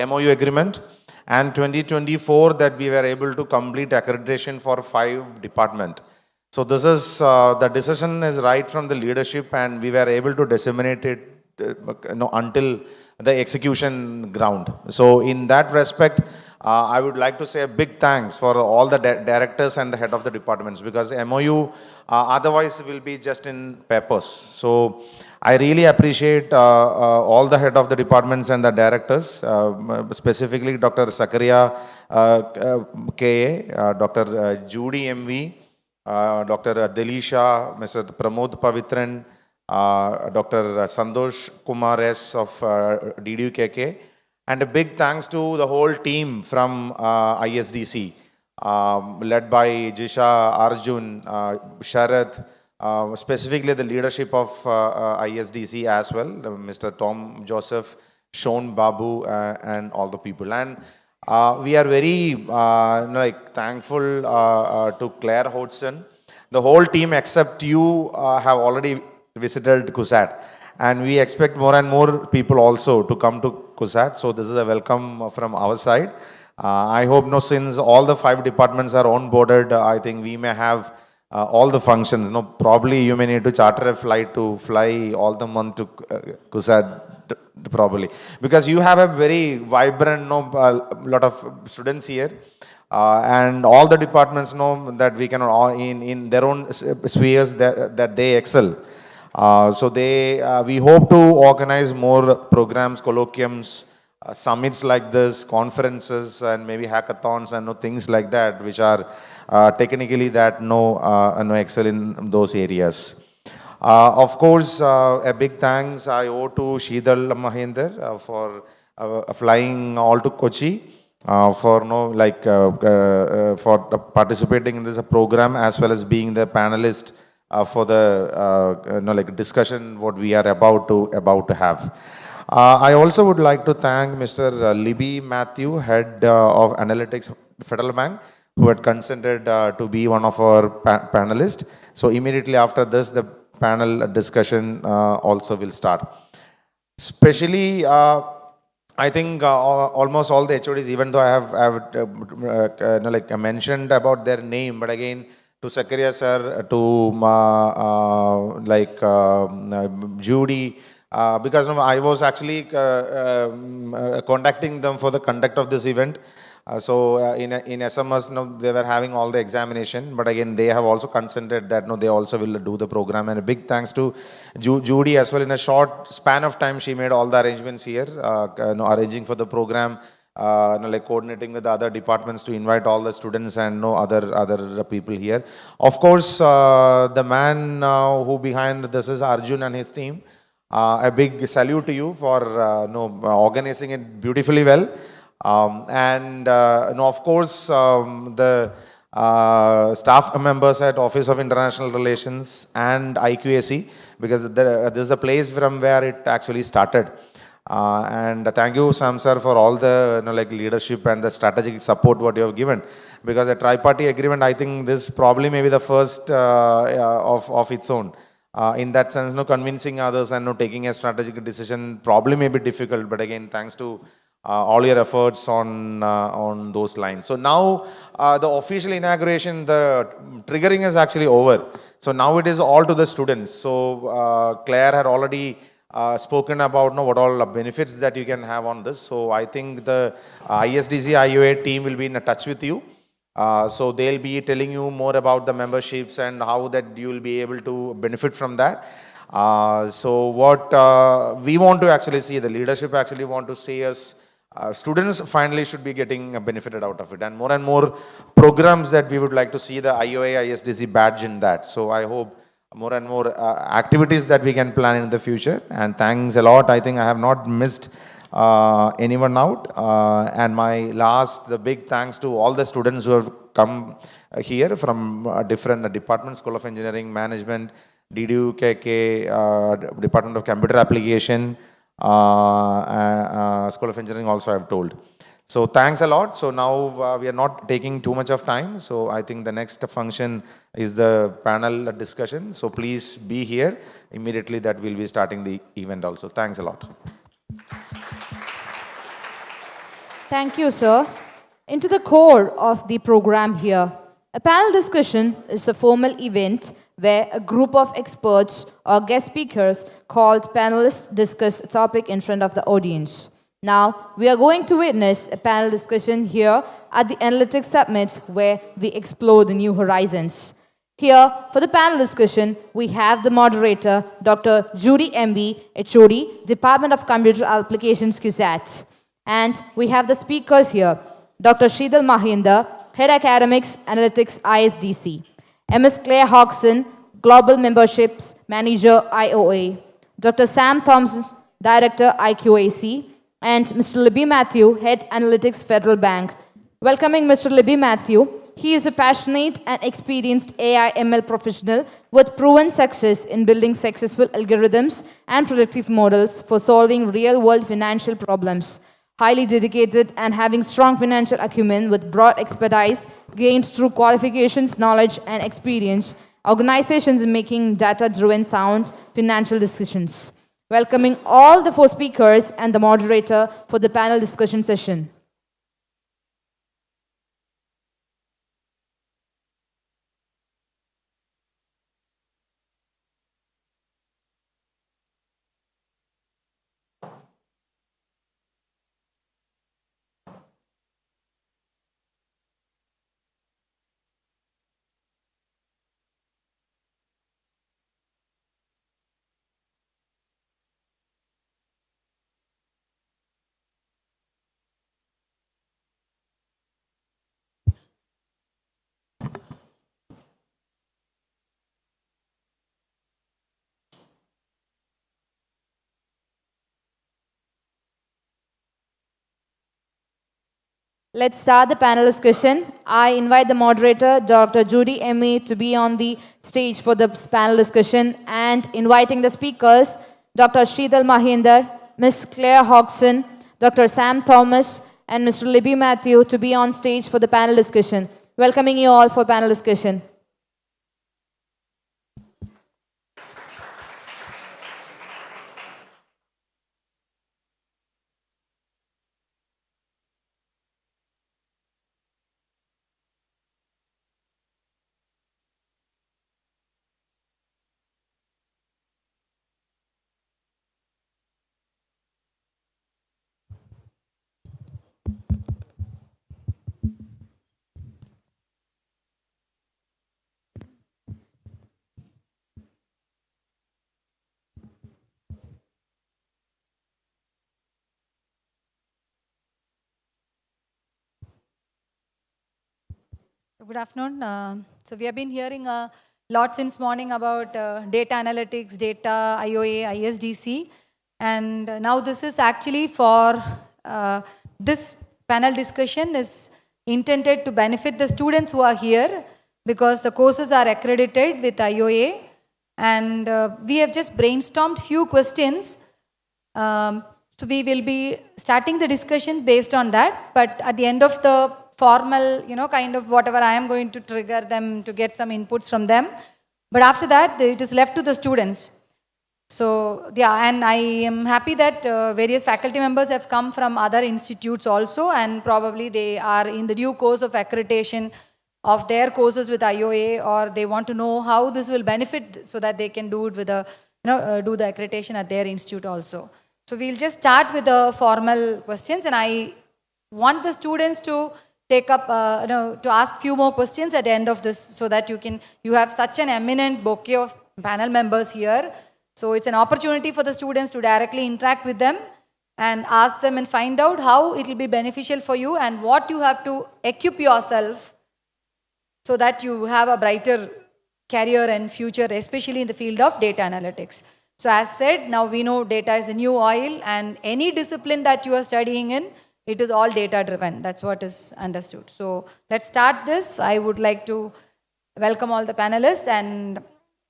MOU agreement, and 2024 that we were able to complete accreditation for 5 departments. So this is, the decision is right from the leadership, and we were able to disseminate it until the execution ground. So in that respect, I would like to say a big thanks for all the directors and the head of the departments, because MOU otherwise will be just in papers. So I really appreciate all the head of the departments and the directors, specifically Dr. Sakaria K.A., Dr. Judy M.V., Dr. Delisha, Mr. Pramod Pavitran, Dr. Santosh Kumar S. of DDUKK, and a big thanks to the whole team from ISDC, led by Jisha, Arjun, Sharad, specifically the leadership of ISDC as well, Mr. Tom Joseph, Sean Babu, and all the people. And we are very thankful to Claire Hodgson. The whole team except you have already visited CUSAT, and we expect more and more people also to come to CUSAT. So this is a welcome from our side. I hope since all the 5 departments are onboarded, I think we may have all the functions. No, probably you may need to charter a flight to fly all the month to CUSAT probably, because you have a very vibrant, no, lot of students here, and all the departments know that we can all in their own spheres that they excel. So we hope to organize more programs, colloquiums, summits like this, conferences, and maybe hackathons and things like that, which are technically that no excel in those areas. Of course, a big thanks I owe to Sheetal Mahinder for flying all to Kochi, for for participating in this program, as well as being the panelist for the discussion what we are about to have. I also would like to thank Mr. Libby Matthew, Head of Analytics Federal Bank, who had consented to be one of our panelists. So immediately after this, the panel discussion also will start. Especially, I think almost all the HODs, even though I have mentioned about their name, but again, to Sakaria sir, to Judy, because I was actually contacting them for the conduct of this event. In SMS, they were having all the examination, but again, they have also consented that they also will do the program. And a big thanks to Judy as well. In a short span of time, she made all the arrangements here, arranging for the program, coordinating with the other departments to invite all the students and other people here. Of course, the man who behind this is Arjun and his team. A big salute to you for organizing it beautifully well. Of course, the staff members at Office of International Relations and IQAC, because this is a place from where it actually started. And thank you, Sam sir, for all the leadership and the strategic support what you have given. Because a tri-party agreement, I think this probably may be the first of its own. In that sense, convincing others and taking a strategic decision probably may be difficult. But again, thanks to all your efforts on those lines. So now the official inauguration, the triggering is actually over. So now it is all to the students. So Claire had already spoken about what all benefits that you can have on this. So I think the ISDC IOA team will be in touch with you. So they'll be telling you more about the memberships and how that you will be able to benefit from that. So what we want to actually see, the leadership actually want to see us, students finally should be getting benefited out of it, and more programs that we would like to see the IOA ISDC badge in that. So I hope more and more activities that we can plan in the future. And thanks a lot. I think I have not missed anyone out. And the big thanks to all the students who have come here from different departments: School of Engineering, Management, DDU, KK, Department of Computer Application, School of Engineering also I have told. So thanks a lot. So now we are not taking too much of time. So I think the next function is the panel discussion. So please be here immediately, that we'll be starting the event also. Thanks a lot. Thank you, sir. Into the core of the program here. A panel discussion is a formal event where a group of experts or guest speakers called panelists discuss a topic in front of the audience. Now, we are going to witness a panel discussion here at the Analytics Summit where we explore the new horizons. Here, for the panel discussion, we have the moderator, Dr. Judy MV, HOD, Department of Computer Applications, CUSAT. And we have the speakers here, Dr. Sheetal Mahinder, Head Academics, Analytics, ISDC. Ms. Claire Hodgson, Global Memberships Manager, IOA. Dr. Sam Thompson, Director, IQAC. And Mr. Libby Matthew, Head Analytics, Federal Bank. Welcoming Mr. Libby Matthew. He is a passionate and experienced AI/ML professional with proven success in building successful algorithms and predictive models for solving real-world financial problems. Highly dedicated and having strong financial acumen with broad expertise gained through qualifications, knowledge, and experience, organizations in making data-driven sound financial decisions. Welcoming all the 4 speakers and the moderator for the panel discussion session. let's start the panel discussion. I invite the moderator, Dr. Judy M.A., to be on the stage for the panel discussion, and inviting the speakers, Dr. Sheetal Mahinder, Ms. Claire Hodgson, Dr. Sam Thomas, and Mr. Libby Matthew to be on stage for the panel discussion. Welcoming you all for panel discussion. Good afternoon. So we have been hearing a lot since morning about data analytics, data, IOA, ISDC. And now this is actually for this panel discussion is intended to benefit the students who are here because the courses are accredited with IOA. And we have just brainstormed few questions. So we will be starting the discussion based on that. But at the end of the formal, kind of whatever I am going to trigger them to get some inputs from them. But after that, it is left to the students. So, yeah, and I am happy that various faculty members have come from other institutes also, and probably they are in the due course of accreditation of their courses with IOA, or they want to know how this will benefit so that they can do it with do the accreditation at their institute also. So we'll just start with the formal questions, and I want the students to take up, to ask few more questions at the end of this so that you have such an eminent bouquet of panel members here. So it's an opportunity for the students to directly interact with them and ask them and find out how it will be beneficial for you and what you have to equip yourself so that you have a brighter career and future, especially in the field of data analytics. So as said, now we know data is a new oil, and any discipline that you are studying in, it is all data driven. That's what is understood. So let's start this. I would like to welcome all the panelists, and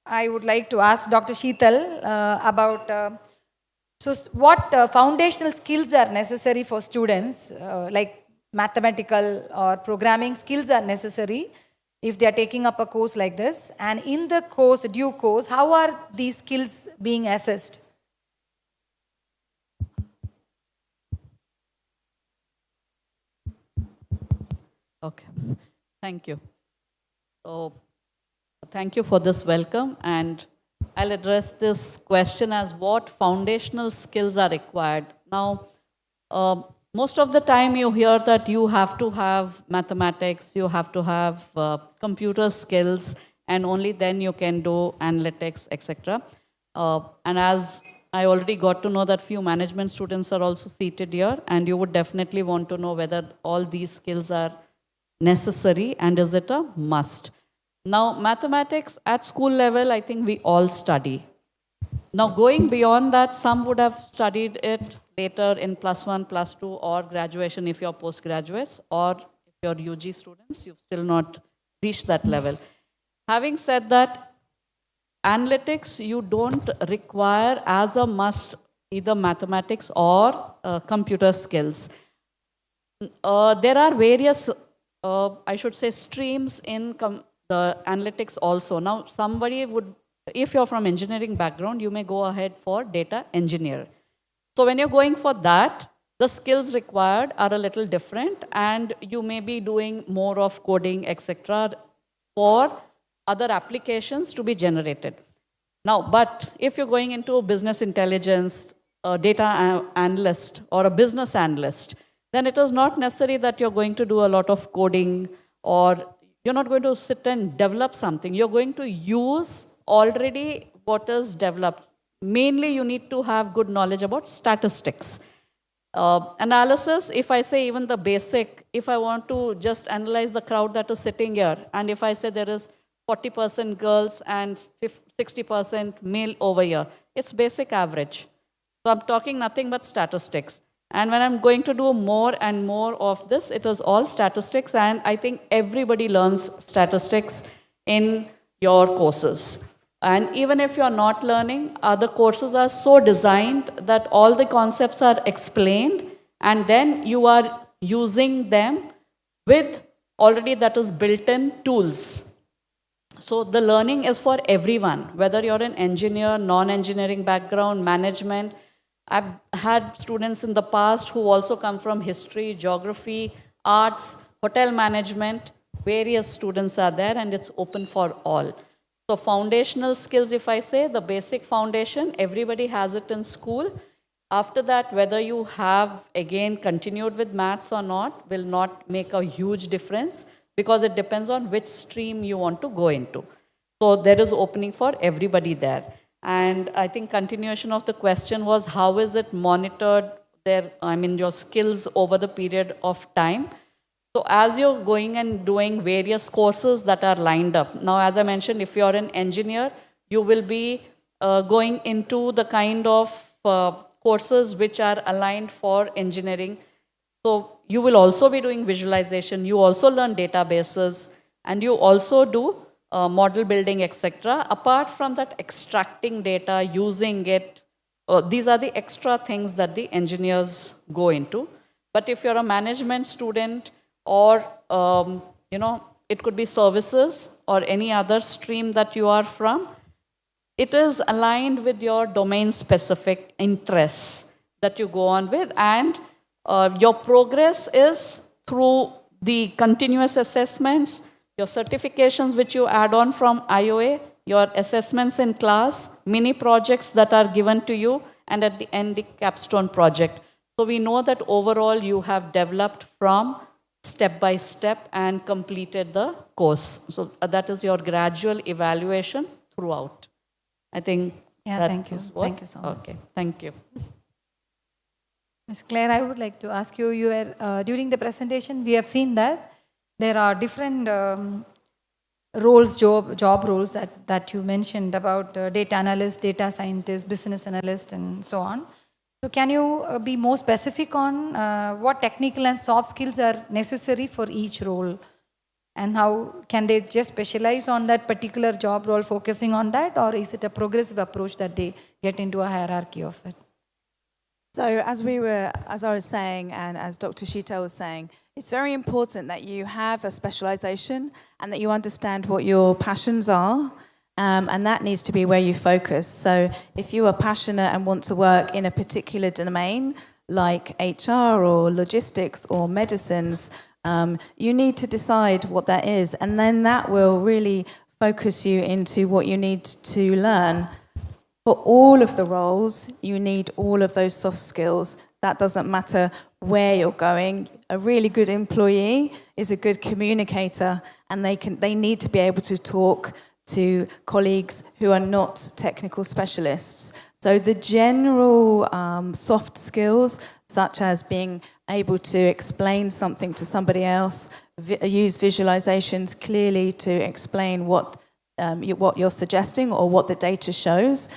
I would like to ask Dr. Sheetal about what foundational skills are necessary for students, like mathematical or programming skills are necessary if they are taking up a course like this. And in the course, due course, how are these skills being assessed? Okay, thank you. So, thank you for this welcome, and I'll address this question as what foundational skills are required. Now, most of the time you hear that you have to have mathematics, you have to have computer skills, and only then you can do analytics, etc. And as I already got to know that few management students are also seated here, and you would definitely want to know whether all these skills are necessary and is it a must. Now, mathematics at school level, I think we all study. Now, going beyond that, some would have studied it later in +1, +2, or graduation if you're postgraduates, or if you're UG students, you've still not reached that level. Having said that, analytics, you don't require as a must either mathematics or computer skills. There are various I should say streams in the analytics also. Now, somebody would, if you're from engineering background, you may go ahead for data engineer. So when you're going for that, the skills required are a little different, and you may be doing more of coding, etc., for other applications to be generated. Now, but if you're going into business intelligence, a data analyst or a business analyst, then it is not necessary that you're going to do a lot of coding, or you're not going to sit and develop something. You're going to use already what is developed. Mainly, you need to have good knowledge about statistics. Analysis, if I say even the basic, if I want to just analyze the crowd that is sitting here, and if I say there is 40% girls and 60% male over here, it's basic average. So I'm talking nothing but statistics. And when I'm going to do more and more of this, it is all statistics, and I think everybody learns statistics in your courses. And even if you're not learning, the courses are so designed that all the concepts are explained, and then you are using them with already that is built-in tools. So the learning is for everyone, whether you're an engineer, non-engineering background, management. I've had students in the past who also come from history, geography, arts, hotel management. Various students are there, and it's open for all. So foundational skills, if I say, the basic foundation, everybody has it in school. After that, whether you have, again, continued with maths or not, will not make a huge difference, because it depends on which stream you want to go into. So there is opening for everybody there. And I think continuation of the question was, how is it monitored there, your skills over the period of time? So as you're going and doing various courses that are lined up, now as I mentioned, if you're an engineer, you will be going into the kind of courses which are aligned for engineering. So you will also be doing visualization, you also learn databases, and you also do model building, etc. Apart from that, extracting data, using it, these are the extra things that the engineers go into. But if you're a management student, or it could be services or any other stream that you are from, it is aligned with your domain-specific interests that you go on with, and your progress is through the continuous assessments, your certifications which you add on from IOA, your assessments in class, mini projects that are given to you, and at the end, the capstone project. So we know that overall you have developed from step by step and completed the course. So that is your gradual evaluation throughout. I think. Yeah, thank you. Thank you so much. Okay, thank you. Ms. Claire, I would like to ask you, during the presentation, we have seen that there are different roles, job roles that you mentioned about data analyst, data scientist, business analyst, and so on. So can you be more specific on what technical and soft skills are necessary for each role? And how can they just specialize on that particular job role, focusing on that, or is it a progressive approach that they get into a hierarchy of it? So as I was saying, and as Dr. Sheetal was saying, it's very important that you have a specialization and that you understand what your passions are, and that needs to be where you focus. So if you are passionate and want to work in a particular domain, like HR or logistics or medicines, you need to decide what that is, and then that will really focus you into what you need to learn. For all of the roles, you need all of those soft skills. That doesn't matter where you're going. A really good employee is a good communicator, and they need to be able to talk to colleagues who are not technical specialists. So the general soft skills, such as being able to explain something to somebody else, use visualizations clearly to explain what you're suggesting or what the data shows,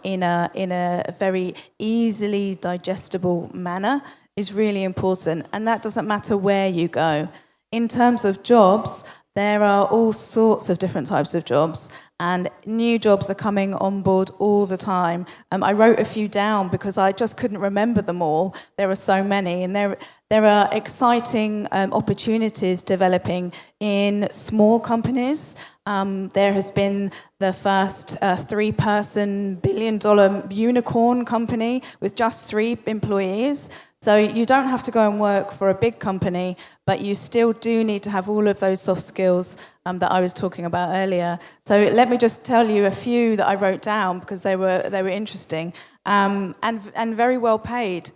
in a very easily digestible manner, is really important. And that doesn't matter where you go. In terms of jobs, there are all sorts of different types of jobs, and new jobs are coming on board all the time. I wrote a few down because I just couldn't remember them all. There are so many, and there are exciting opportunities developing in small companies. There has been the first three-person billion-dollar unicorn company with just 3 employees. So you don't have to go and work for a big company, but you still do need to have all of those soft skills that I was talking about earlier. So let me just tell you a few that I wrote down because they were interesting and very well paid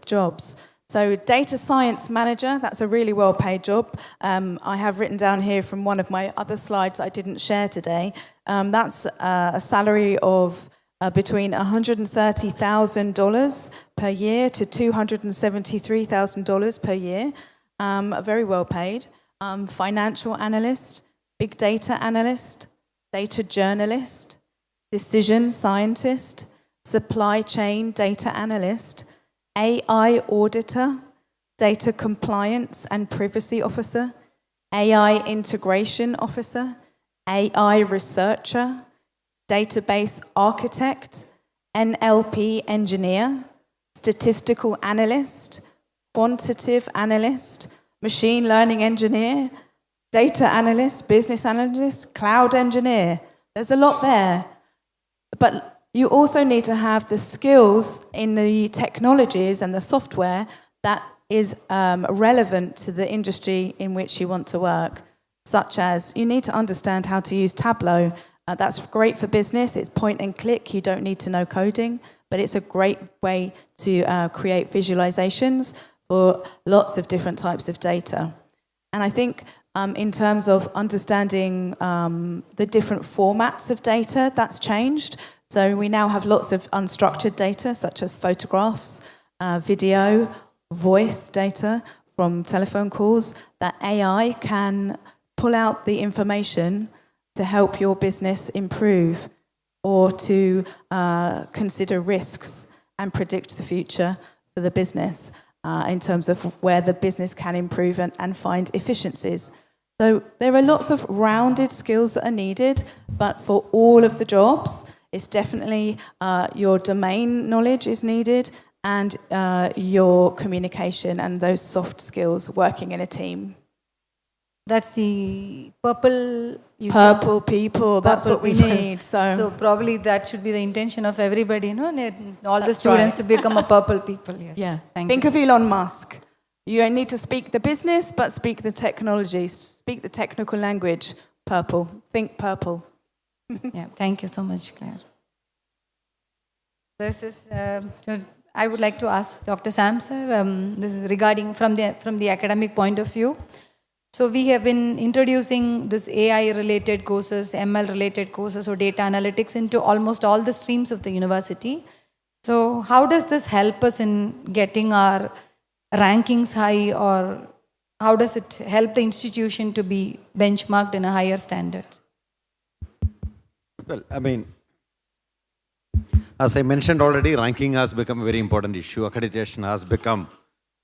jobs. So data science manager, that's a really well-paid job. I have written down here from one of my other slides I didn't share today. That's a salary of between $130,000 per year to $273,000 per year. Very well-paid. Financial analyst, big data analyst, data journalist, decision scientist, supply chain data analyst, AI auditor, data compliance and privacy officer, AI integration officer, AI researcher, database architect, NLP engineer, statistical analyst, quantitative analyst, machine learning engineer, data analyst, business analyst, cloud engineer. There's a lot there. But you also need to have the skills in the technologies and the software that is relevant to the industry in which you want to work, such as you need to understand how to use Tableau. That's great for business. It's point and click. You don't need to know coding, but it's a great way to create visualizations for lots of different types of data. And I think in terms of understanding the different formats of data, that's changed. So we now have lots of unstructured data, such as photographs, video, voice data from telephone calls, that AI can pull out the information to help your business improve or to consider risks and predict the future for the business in terms of where the business can improve and find efficiencies. So there are lots of rounded skills that are needed, but for all of the jobs, it's definitely your domain knowledge is needed and your communication and those soft skills working in a team. That's the purple. Purple people, that's Purple what we people. need. So probably that should be the intention of everybody, all the That's students right. to become a purple people. Yes. Yeah. Thank Think you. of Elon Musk. You don't need to speak the business, but speak the technology, speak the technical language. Purple. Think purple. Yeah. Thank you so much, Claire. This is. I would like to ask Dr. Sam, sir. This is regarding from the academic point of view. So we have been introducing this AI-related courses, ML-related courses, or data analytics into almost all the streams of the university. So how does this help us in getting our rankings high, or how does it help the institution to be benchmarked in a higher standard? Well, I mean, as I mentioned already, ranking has become a very important issue. Accreditation has become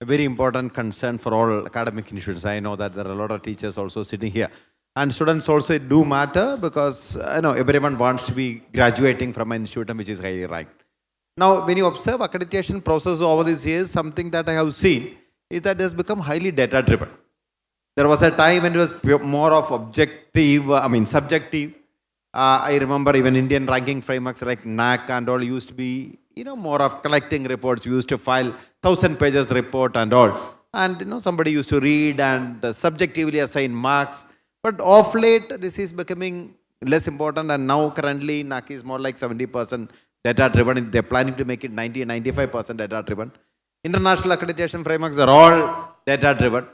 a very important concern for all academic institutions. I know that there are a lot of teachers also sitting here. And students also do matter because everyone wants to be graduating from an institution which is highly ranked. Now, when you observe accreditation process over these years, something that I have seen is that it has become highly data-driven. There was a time when it was more of subjective. I remember even Indian ranking frameworks like NAC and all used to be, more of collecting reports. We used to file 1,000 pages report and all. And, somebody used to read and subjectively assign marks. But of late, this is becoming less important. And now currently, NAC is more like 70% data-driven. They're planning to make it 90-95% data-driven. International accreditation frameworks are all data-driven.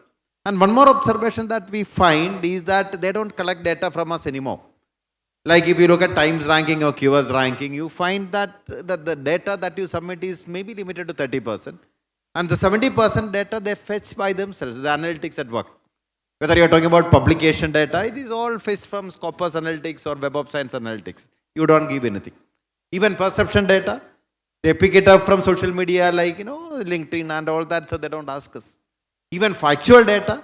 And one more observation that we find is that they don't collect data from us anymore. Like if you look at Times ranking or QS ranking, you find that the data that you submit is maybe limited to 30%. And the 70% data they fetch by themselves, the analytics at work. Whether you're talking about publication data, it is all fetched from Scopus Analytics or Web of Science Analytics. You don't give anything. Even perception data, they pick it up from social media like, LinkedIn and all that, so they don't ask us. Even factual data,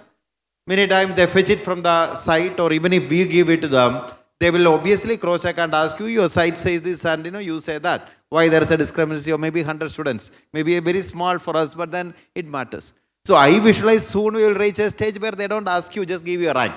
many times they fetch it from the site, or even if we give it to them, they will obviously cross-check and ask you, your site says this and you say that. Why there is a discrepancy of maybe 100 students. Maybe very small for us, but then it matters. So I visualize soon we will reach a stage where they don't ask you, just give you a rank.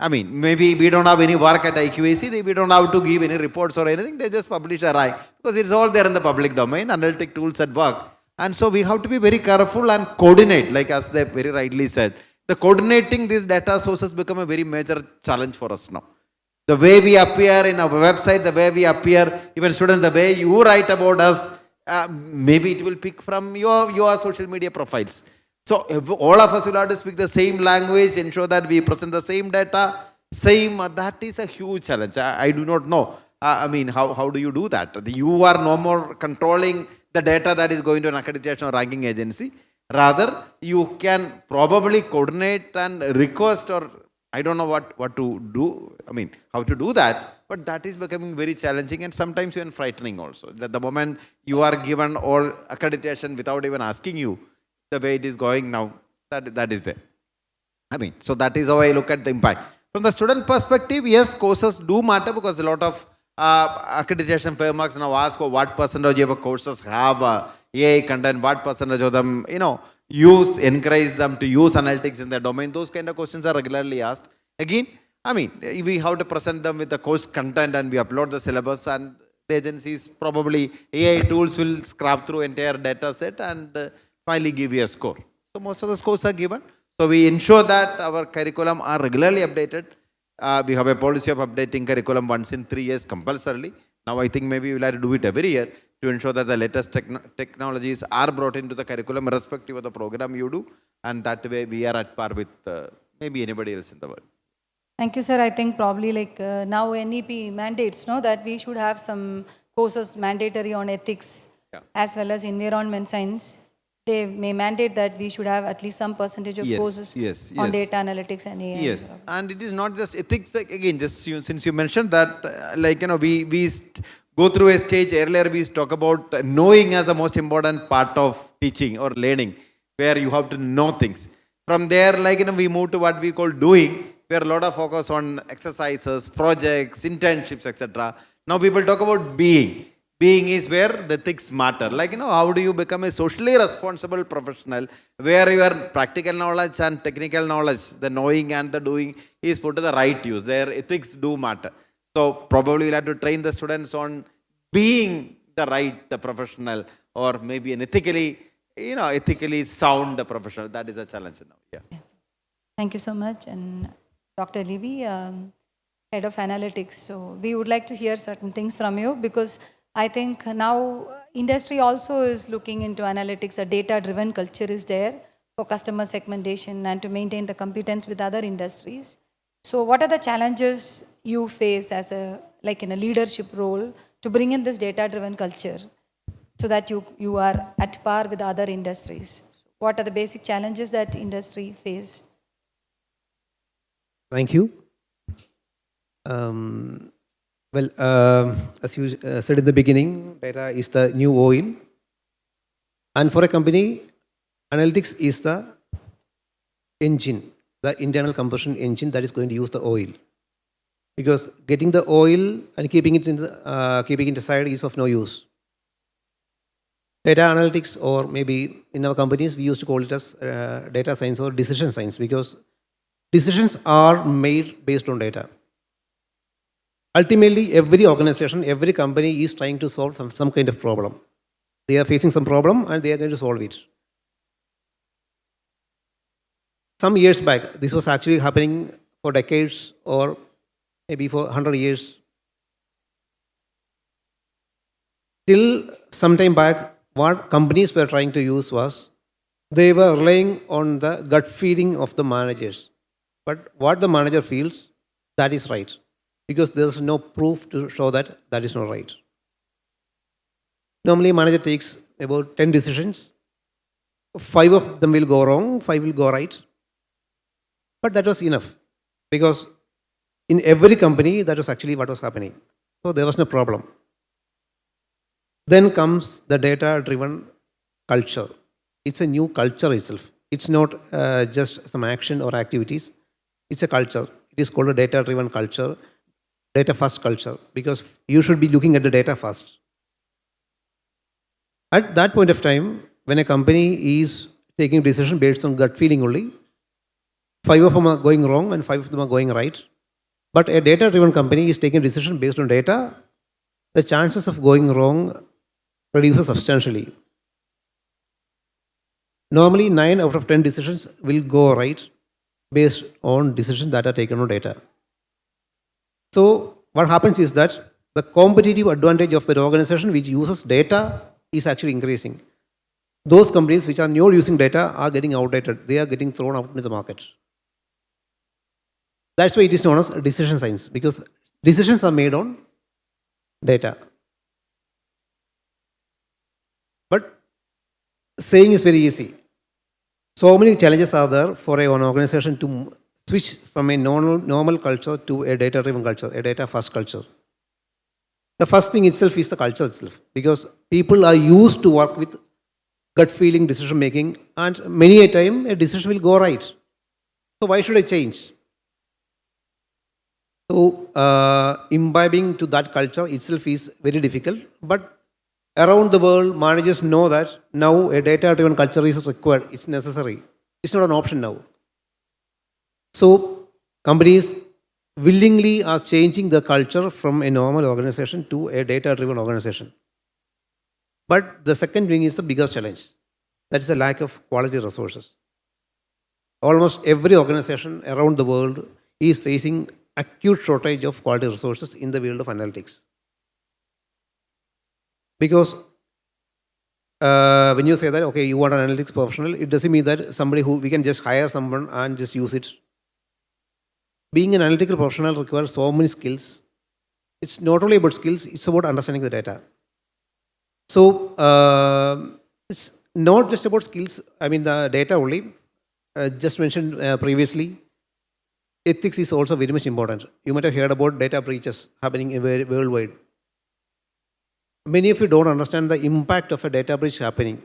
I mean, maybe we don't have any work at IQAC, we don't have to give any reports or anything, they just publish a rank. Because it's all there in the public domain, analytic tools at work. And so we have to be very careful and coordinate, like as they very rightly said. The coordinating these data sources become a very major challenge for us now. The way we appear in our website, the way we appear, even students, the way you write about us, maybe it will pick from your social media profiles. So all of us will have to speak the same language, ensure that we present the same data, that is a huge challenge. I do not know. How do you do that? You are no more controlling the data that is going to an accreditation or ranking agency. Rather, you can probably coordinate and request or I don't know what to do, how to do that, but that is becoming very challenging and sometimes even frightening also. That the moment you are given all accreditation without even asking you, the way it is going now, that is there. So that is how I look at the impact. From the student perspective, yes, courses do matter because a lot of accreditation frameworks now ask for what percentage of courses have AI content, what percentage of them, encourage them to use analytics in their domain. Those kind of questions are regularly asked. Again, we have to present them with the course content and we upload the syllabus, and the agencies probably AI tools will scrap through entire data set and finally give you a score. So most of the scores are given. So we ensure that our curriculum are regularly updated. We have a policy of updating curriculum once in 3 years compulsorily. Now I think maybe we'll have to do it every year to ensure that the latest technologies are brought into the curriculum irrespective of the program you do. And that way we are at par with maybe anybody else in the world. Thank you, sir. I think probably now NEP mandates that we should have some courses mandatory on ethics as well as environment science. They may mandate that we should have at least some percentage of courses on data analytics and AI. Yes, and it is not just ethics. Again, since you mentioned that, we go through a stage earlier. We talk about knowing as the most important part of teaching or learning, where you have to know things. From there, we move to what we call doing, where a lot of focus on exercises, projects, internships, etc. Now people talk about being. Being is where the ethics matter. How do you become a socially responsible professional where your practical knowledge and technical knowledge, the knowing and the doing, is put to the right use. Their ethics do matter. So probably we'll have to train the students on being the right professional, or maybe an ethically sound professional. That is a challenge now. Yeah. Thank you so much. And Dr. Levy, Head of Analytics. So we would like to hear certain things from you, because I think now industry also is looking into analytics. A data-driven culture is there for customer segmentation and to maintain the competence with other industries. So what are the challenges you face as in a leadership role to bring in this data-driven culture so that you are at par with other industries? What are the basic challenges that industry face? Thank you. As you said in the beginning, data is the new oil. And for a company, analytics is the engine, the internal combustion engine that is going to use the oil. Because getting the oil and keeping it inside is of no use. Data analytics, or maybe in our companies, we used to call it as data science or decision science, because decisions are made based on data. Ultimately, every organization, every company is trying to solve some kind of problem. They are facing some problem and they are going to solve it. Some years back, this was actually happening for decades or maybe for 100 years. Till some time back, what companies were trying to use was, they were relying on the gut feeling of the managers. But what the manager feels, that is right. Because there's no proof to show that that is not right. Normally, a manager takes about 10 decisions. 5 of them will go wrong, 5 will go right. But that was enough. Because in every company, that was actually what was happening. So there was no problem. Then comes the data-driven culture. It's a new culture itself. It's not just some action or activities. It's a culture. It is called a data-driven culture. Data-first culture, because you should be looking at the data first. At that point of time, when a company is taking a decision based on gut feeling only, 5 of them are going wrong and 5 of them are going right. But a data-driven company is taking a decision based on data, the chances of going wrong reduces substantially. Normally, 9 out of 10 decisions will go right based on decisions that are taken on data. So what happens is that the competitive advantage of the organization which uses data is actually increasing. Those companies which are not using data are getting outdated. They are getting thrown out into the market. That's why it is known as decision science, because decisions are made on data. But saying is very easy. So many challenges are there for an organization to switch from a normal culture to a data-driven culture, a data-first culture. The first thing itself is the culture itself, because people are used to work with gut feeling decision making, and many a time a decision will go right. So why should I change? So imbibing to that culture itself is very difficult, but around the world, managers know that now a data-driven culture is required, it's necessary. It's not an option now. So companies willingly are changing the culture from a normal organization to a data-driven organization. But the second thing is the biggest challenge. That is the lack of quality resources. Almost every organization around the world is facing acute shortage of quality resources in the field of analytics. Because when you say that, okay, you want an analytics professional, it doesn't mean that somebody who we can just hire someone and just use it. Being an analytical professional requires so many skills. It's not only about skills, it's about understanding the data. So it's not just about skills, I mean the data only. Just mentioned previously, ethics is also very much important. You might have heard about data breaches happening worldwide. Many of you don't understand the impact of a data breach happening,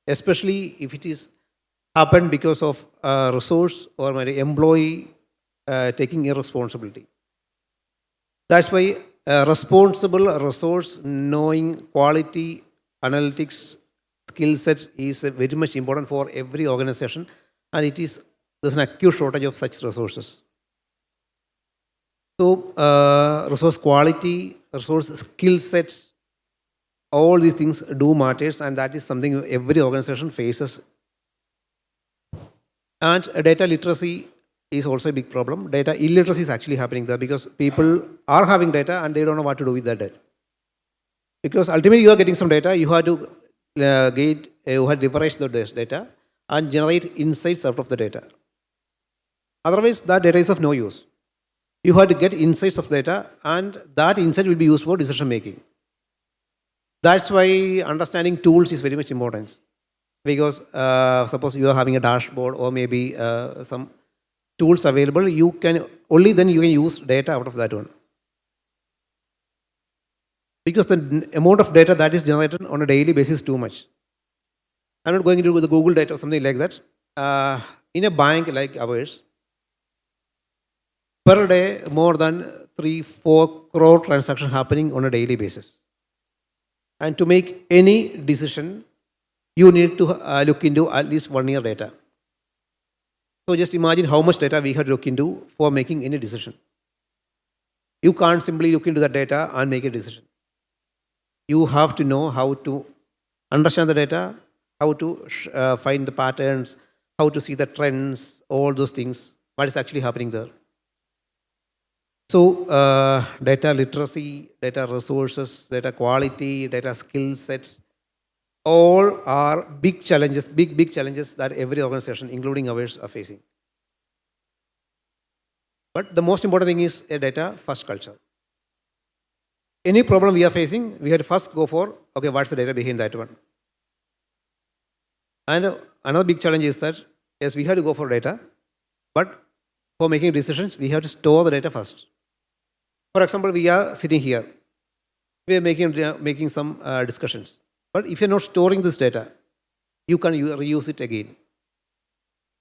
especially if it is happened because of a resource or my employee taking irresponsibility. That's why responsible resource knowing quality analytics skill set is very much important for every organization, and there's an acute shortage of such resources. So resource quality, resource skill sets, all these things do matters, and that is something every organization faces. And data literacy is also a big problem. Data illiteracy is actually happening there because people are having data and they don't know what to do with that data. Because ultimately you are getting some data, you have to leverage the data and generate insights out of the data. Otherwise, that data is of no use. You have to get insights of data, and that insight will be used for decision making. That's why understanding tools is very much important. Because suppose you are having a dashboard or maybe some tools available, only then you can use data out of that one. Because the amount of data that is generated on a daily basis is too much. I'm not going into the Google data or something like that. In a bank like ours, per day more than 3-4 crore transactions happening on a daily basis. And to make any decision, you need to look into at least 1 year data. So just imagine how much data we have to look into for making any decision. You can't simply look into that data and make a decision. You have to know how to understand the data, how to find the patterns, how to see the trends, all those things, what is actually happening there. So data literacy, data resources, data quality, data skill sets, all are big challenges, big challenges that every organization, including ours, are facing. But the most important thing is a data-first culture. Any problem we are facing, we have to first go for, okay, what's the data behind that one? And another big challenge is that, yes, we have to go for data, but for making decisions, we have to store the data first. For example, we are sitting here. We are making some discussions. But if you're not storing this data, you can reuse it again.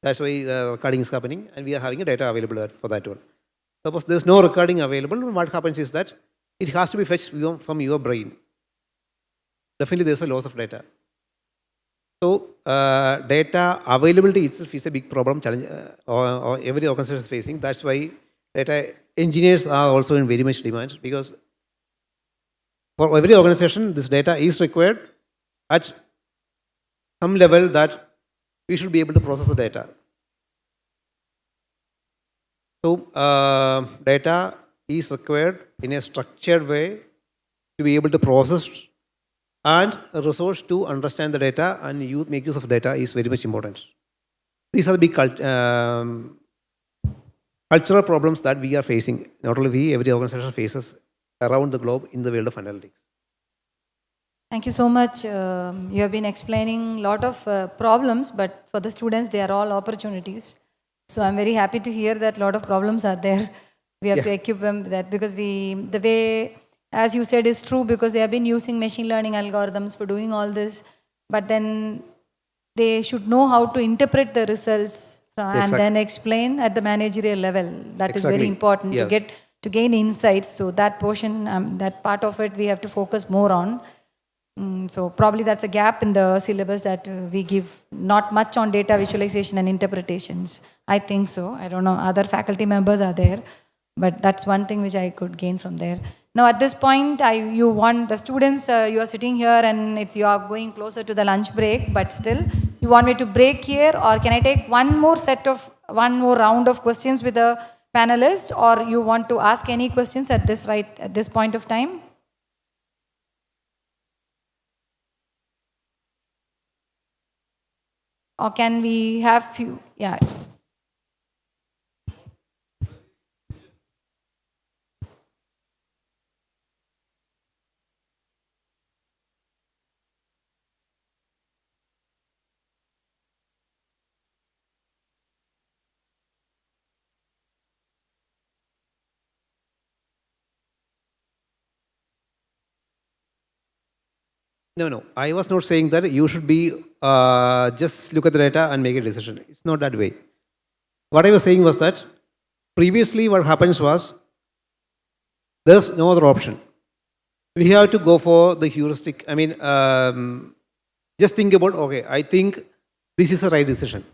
That's why the recording is happening, and we are having a data available for that one. Suppose there's no recording available, what happens is that it has to be fetched from your brain. Definitely there's a loss of data. So data availability itself is a big problem, challenge, or every organization is facing. That's why data engineers are also in very much demand, because for every organization, this data is required at some level that we should be able to process the data. So data is required in a structured way to be able to process, and a resource to understand the data and make use of data is very much important. These are the big cultural problems that we are facing. Not only we, every organization faces around the globe in the world of analytics. Thank you so much. You have been explaining a lot of problems, but for the students, they are all opportunities. So I'm very happy to hear that a lot of problems are there. We have to equip them with that because the way, as you said, is true because they have been using machine learning algorithms for doing all this. But then they should know how to interpret the results and then explain at the managerial level. That is very important to gain insights. So that portion, that part of it, we have to focus more on. So probably that's a gap in the syllabus that we give not much on data visualization and interpretations. I think so. I don't know. Other faculty members are there, but that's one thing which I could gain from there. Now at this point, you want the students, you are sitting here and you are going closer to the lunch break, but still you want me to break here, or can I take one more round of questions with the panelists, or you want to ask any questions at this point of time? Or can we have few? Yeah. No. I was not saying that you should be just look at the data and make a decision. It's not that way. What I was saying was that previously what happens was there's no other option. We have to go for the heuristic. I mean, just think about, okay, I think this is the right decision.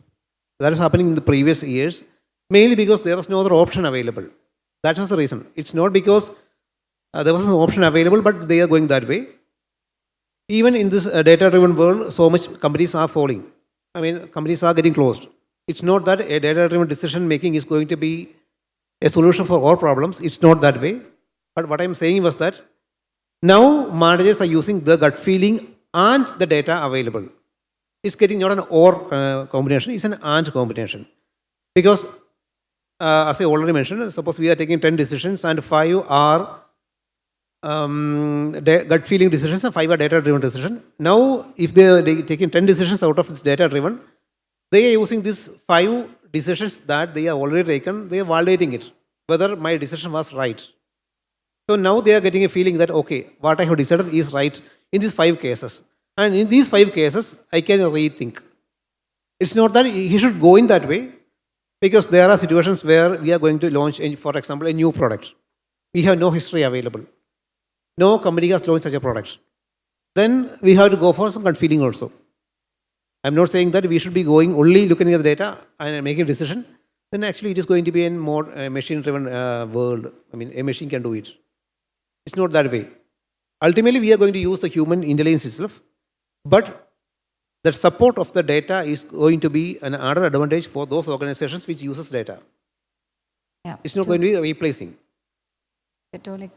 That is happening in the previous years, mainly because there was no other option available. That was the reason. It's not because there was an option available, but they are going that way. Even in this data-driven world, so much companies are falling. I mean, companies are getting closed. It's not that a data-driven decision-making is going to be a solution for all problems. It's not that way. But what I'm saying was that now managers are using the gut feeling and the data available. It's getting not an or combination, it's an and combination. Because, as I already mentioned, suppose we are taking 10 decisions and 5 are gut feeling decisions and 5 are data-driven decisions. Now, if they are taking 10 decisions out of this data-driven, they are using these 5 decisions that they are already taken, they are validating it, whether my decision was right. So now they are getting a feeling that, okay, what I have decided is right in these 5 cases. And in these 5 cases, I can rethink. It's not that he should go in that way, because there are situations where we are going to launch, for example, a new product. We have no history available. No company has launched such a product. Then we have to go for some gut feeling also. I'm not saying that we should be going only looking at the data and making a decision. Then actually it is going to be a more machine-driven world. I mean, a machine can do it. It's not that way. Ultimately, we are going to use the human intelligence itself, but the support of the data is going to be another advantage for those organizations which uses data. Yeah. It's not going to be replacing.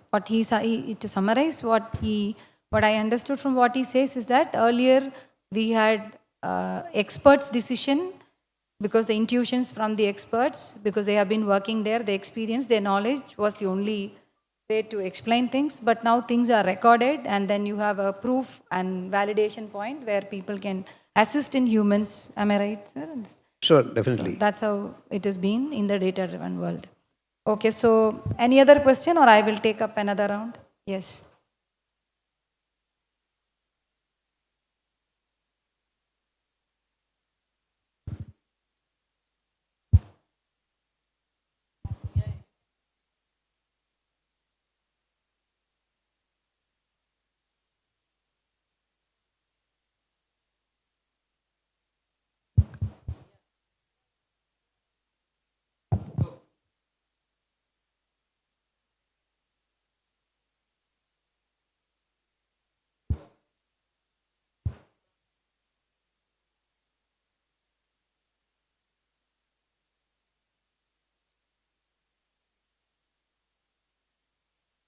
What to summarize what I understood from what he says is that earlier we had experts' decision because the intuitions from the experts, because they have been working there, the experience, their knowledge was the only way to explain things. But now things are recorded, and then you have a proof and validation point where people can assist in humans. Am I right, sir? Sure, definitely. So that's how it has been in the data-driven world. Okay, so any other question, or I will take up another round? Yes.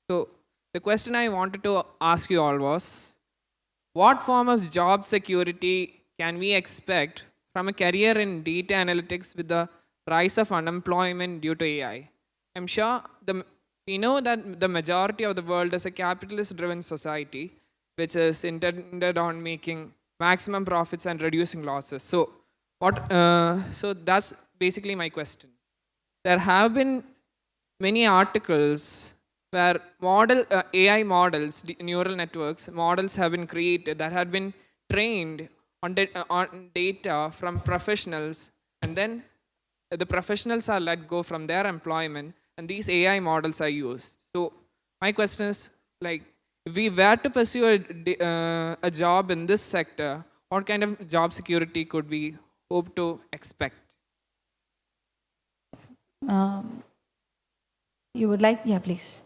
So the question I wanted to ask you all was, what form of job security can we expect from a career in data analytics with the rise of unemployment due to AI? I'm sure we know that the majority of the world is a capitalist-driven society, which is intended on making maximum profits and reducing losses. So basically my question. There have been many articles where AI models, neural networks, models have been created that had been trained on data from professionals, and then the professionals are let go from their employment, and these AI models are used. So my question is, like, if we were to pursue a job in this sector, what kind of job security could we hope to expect? You would like? Yeah, please.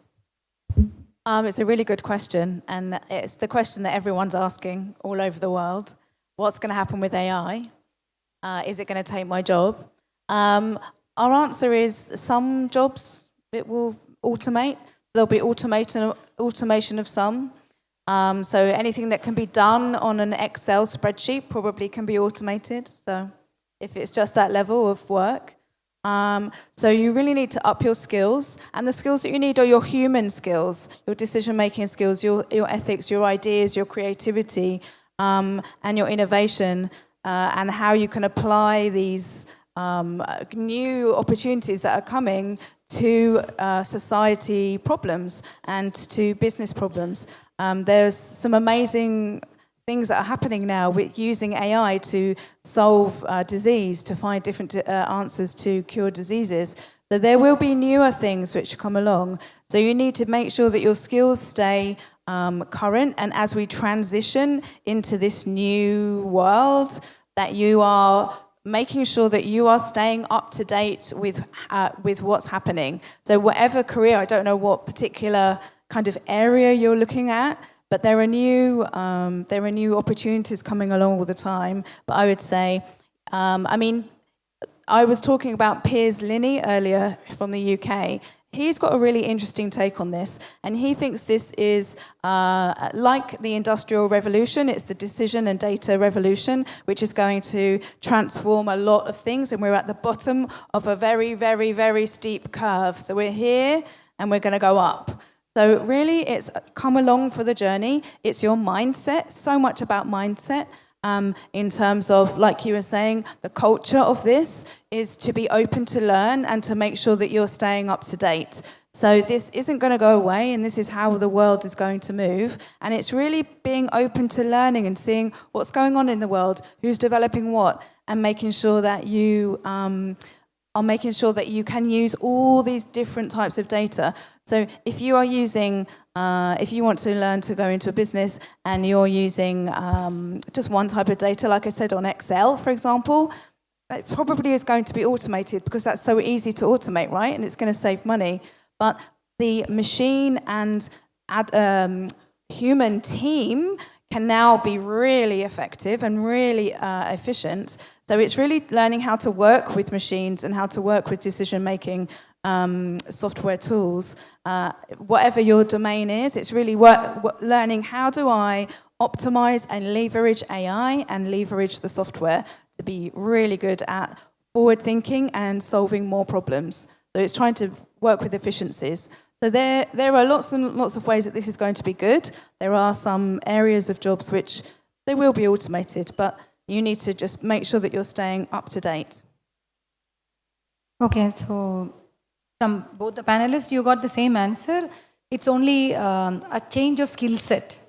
It's a really good question, and it's the question that everyone's asking all over the world. What's going to happen with AI? Is it going to take my job? Our answer is some jobs it will automate. There'll be automation of some. So anything that can be done on an Excel spreadsheet probably can be automated. So if it's just that level of work. So you really need to up your skills, and the skills that you need are your human skills, your decision-making skills, your ethics, your ideas, your creativity, and your innovation, and how you can apply these new opportunities that are coming to society problems and to business problems. There's some amazing things that are happening now with using AI to solve disease, to find different answers to cure diseases. So there will be newer things which come along. So you need to make sure that your skills stay current, and as we transition into this new world, that you are making sure that you are staying up to date with what's happening. So whatever career, I don't know what particular kind of area you're looking at, but there are new opportunities coming along all the time. But I would say, I was talking about Piers Linney earlier from the UK. He's got a really interesting take on this, and he thinks this is like the Industrial Revolution. It's the decision and data revolution, which is going to transform a lot of things, and we're at the bottom of a very, very, very steep curve. So we're here, and we're going to go up. So really, it's come along for the journey. It's your mindset, so much about mindset. In terms of, like you were saying, the culture of this is to be open to learn and to make sure that you're staying up to date. So this isn't going to go away, and this is how the world is going to move. And it's really being open to learning and seeing what's going on in the world, who's developing what, and making sure that you are making sure that you can use all these different types of data. So if you are using, if you want to learn to go into a business and you're using just one type of data, like I said, on Excel, for example, it probably is going to be automated because that's so easy to automate, right? And it's going to save money. But the machine and human team can now be really effective and really efficient. So it's really learning how to work with machines and how to work with decision-making software tools. Whatever your domain is, it's really learning how do I optimize and leverage AI and leverage the software to be really good at forward thinking and solving more problems. So it's trying to work with efficiencies. So there are lots and lots of ways that this is going to be good. There are some areas of jobs which they will be automated, but you need to just make sure that you're staying up to date. Okay, so from both the panelists, you got the same answer. It's only a change of skill set.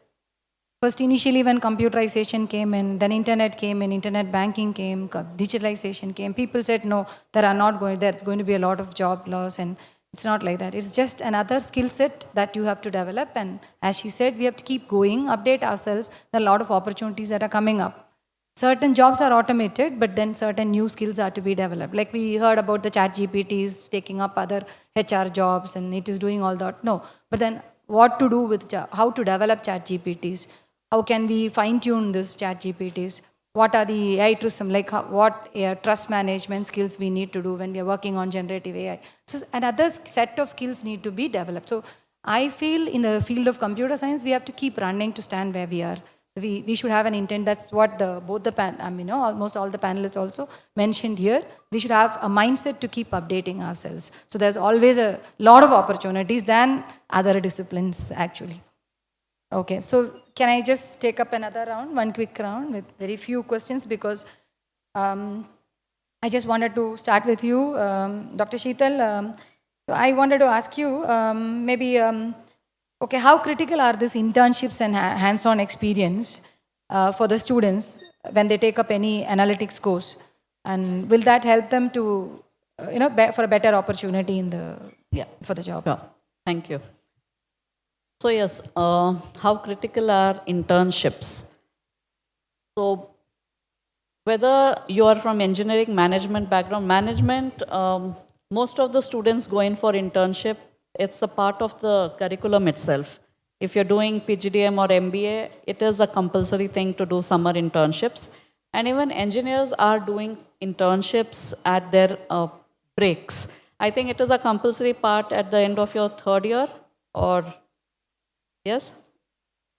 First, initially when computerization came in, then internet came in, internet banking came, digitalization came, people said, no, there's going to be a lot of job loss, and it's not like that. It's just another skill set that you have to develop, and as she said, we have to keep going, update ourselves. There are a lot of opportunities that are coming up. Certain jobs are automated, but then certain new skills are to be developed. Like we heard about the chat GPTs taking up other HR jobs, and it is doing all that. No, but then what to do with, how to develop chat GPTs? How can we fine-tune this chat GPTs? What are the AI what trust management skills we need to do when we are working on generative AI? So another set of skills need to be developed. So I feel in the field of computer science, we have to keep running to stand where we are. So we should have an intent. That's what almost all the panelists also mentioned here. We should have a mindset to keep updating ourselves. So there's always a lot of opportunities than other disciplines, actually. Okay, so can I just take up another round, one quick round with very few questions, because I just wanted to start with you, Dr. Sheetal. So I wanted to ask you, okay, how critical are these internships and hands-on experience for the students when they take up any analytics course? And will that help them to, for a better opportunity in for the job? Sure. Thank you. So yes, how critical are internships? So whether you are from engineering, management background, most of the students go in for internship. It's a part of the curriculum itself. If you're doing PGDM or MBA, it is a compulsory thing to do summer internships. And even engineers are doing internships at their breaks. I think it is a compulsory part at the end of your third year, or yes,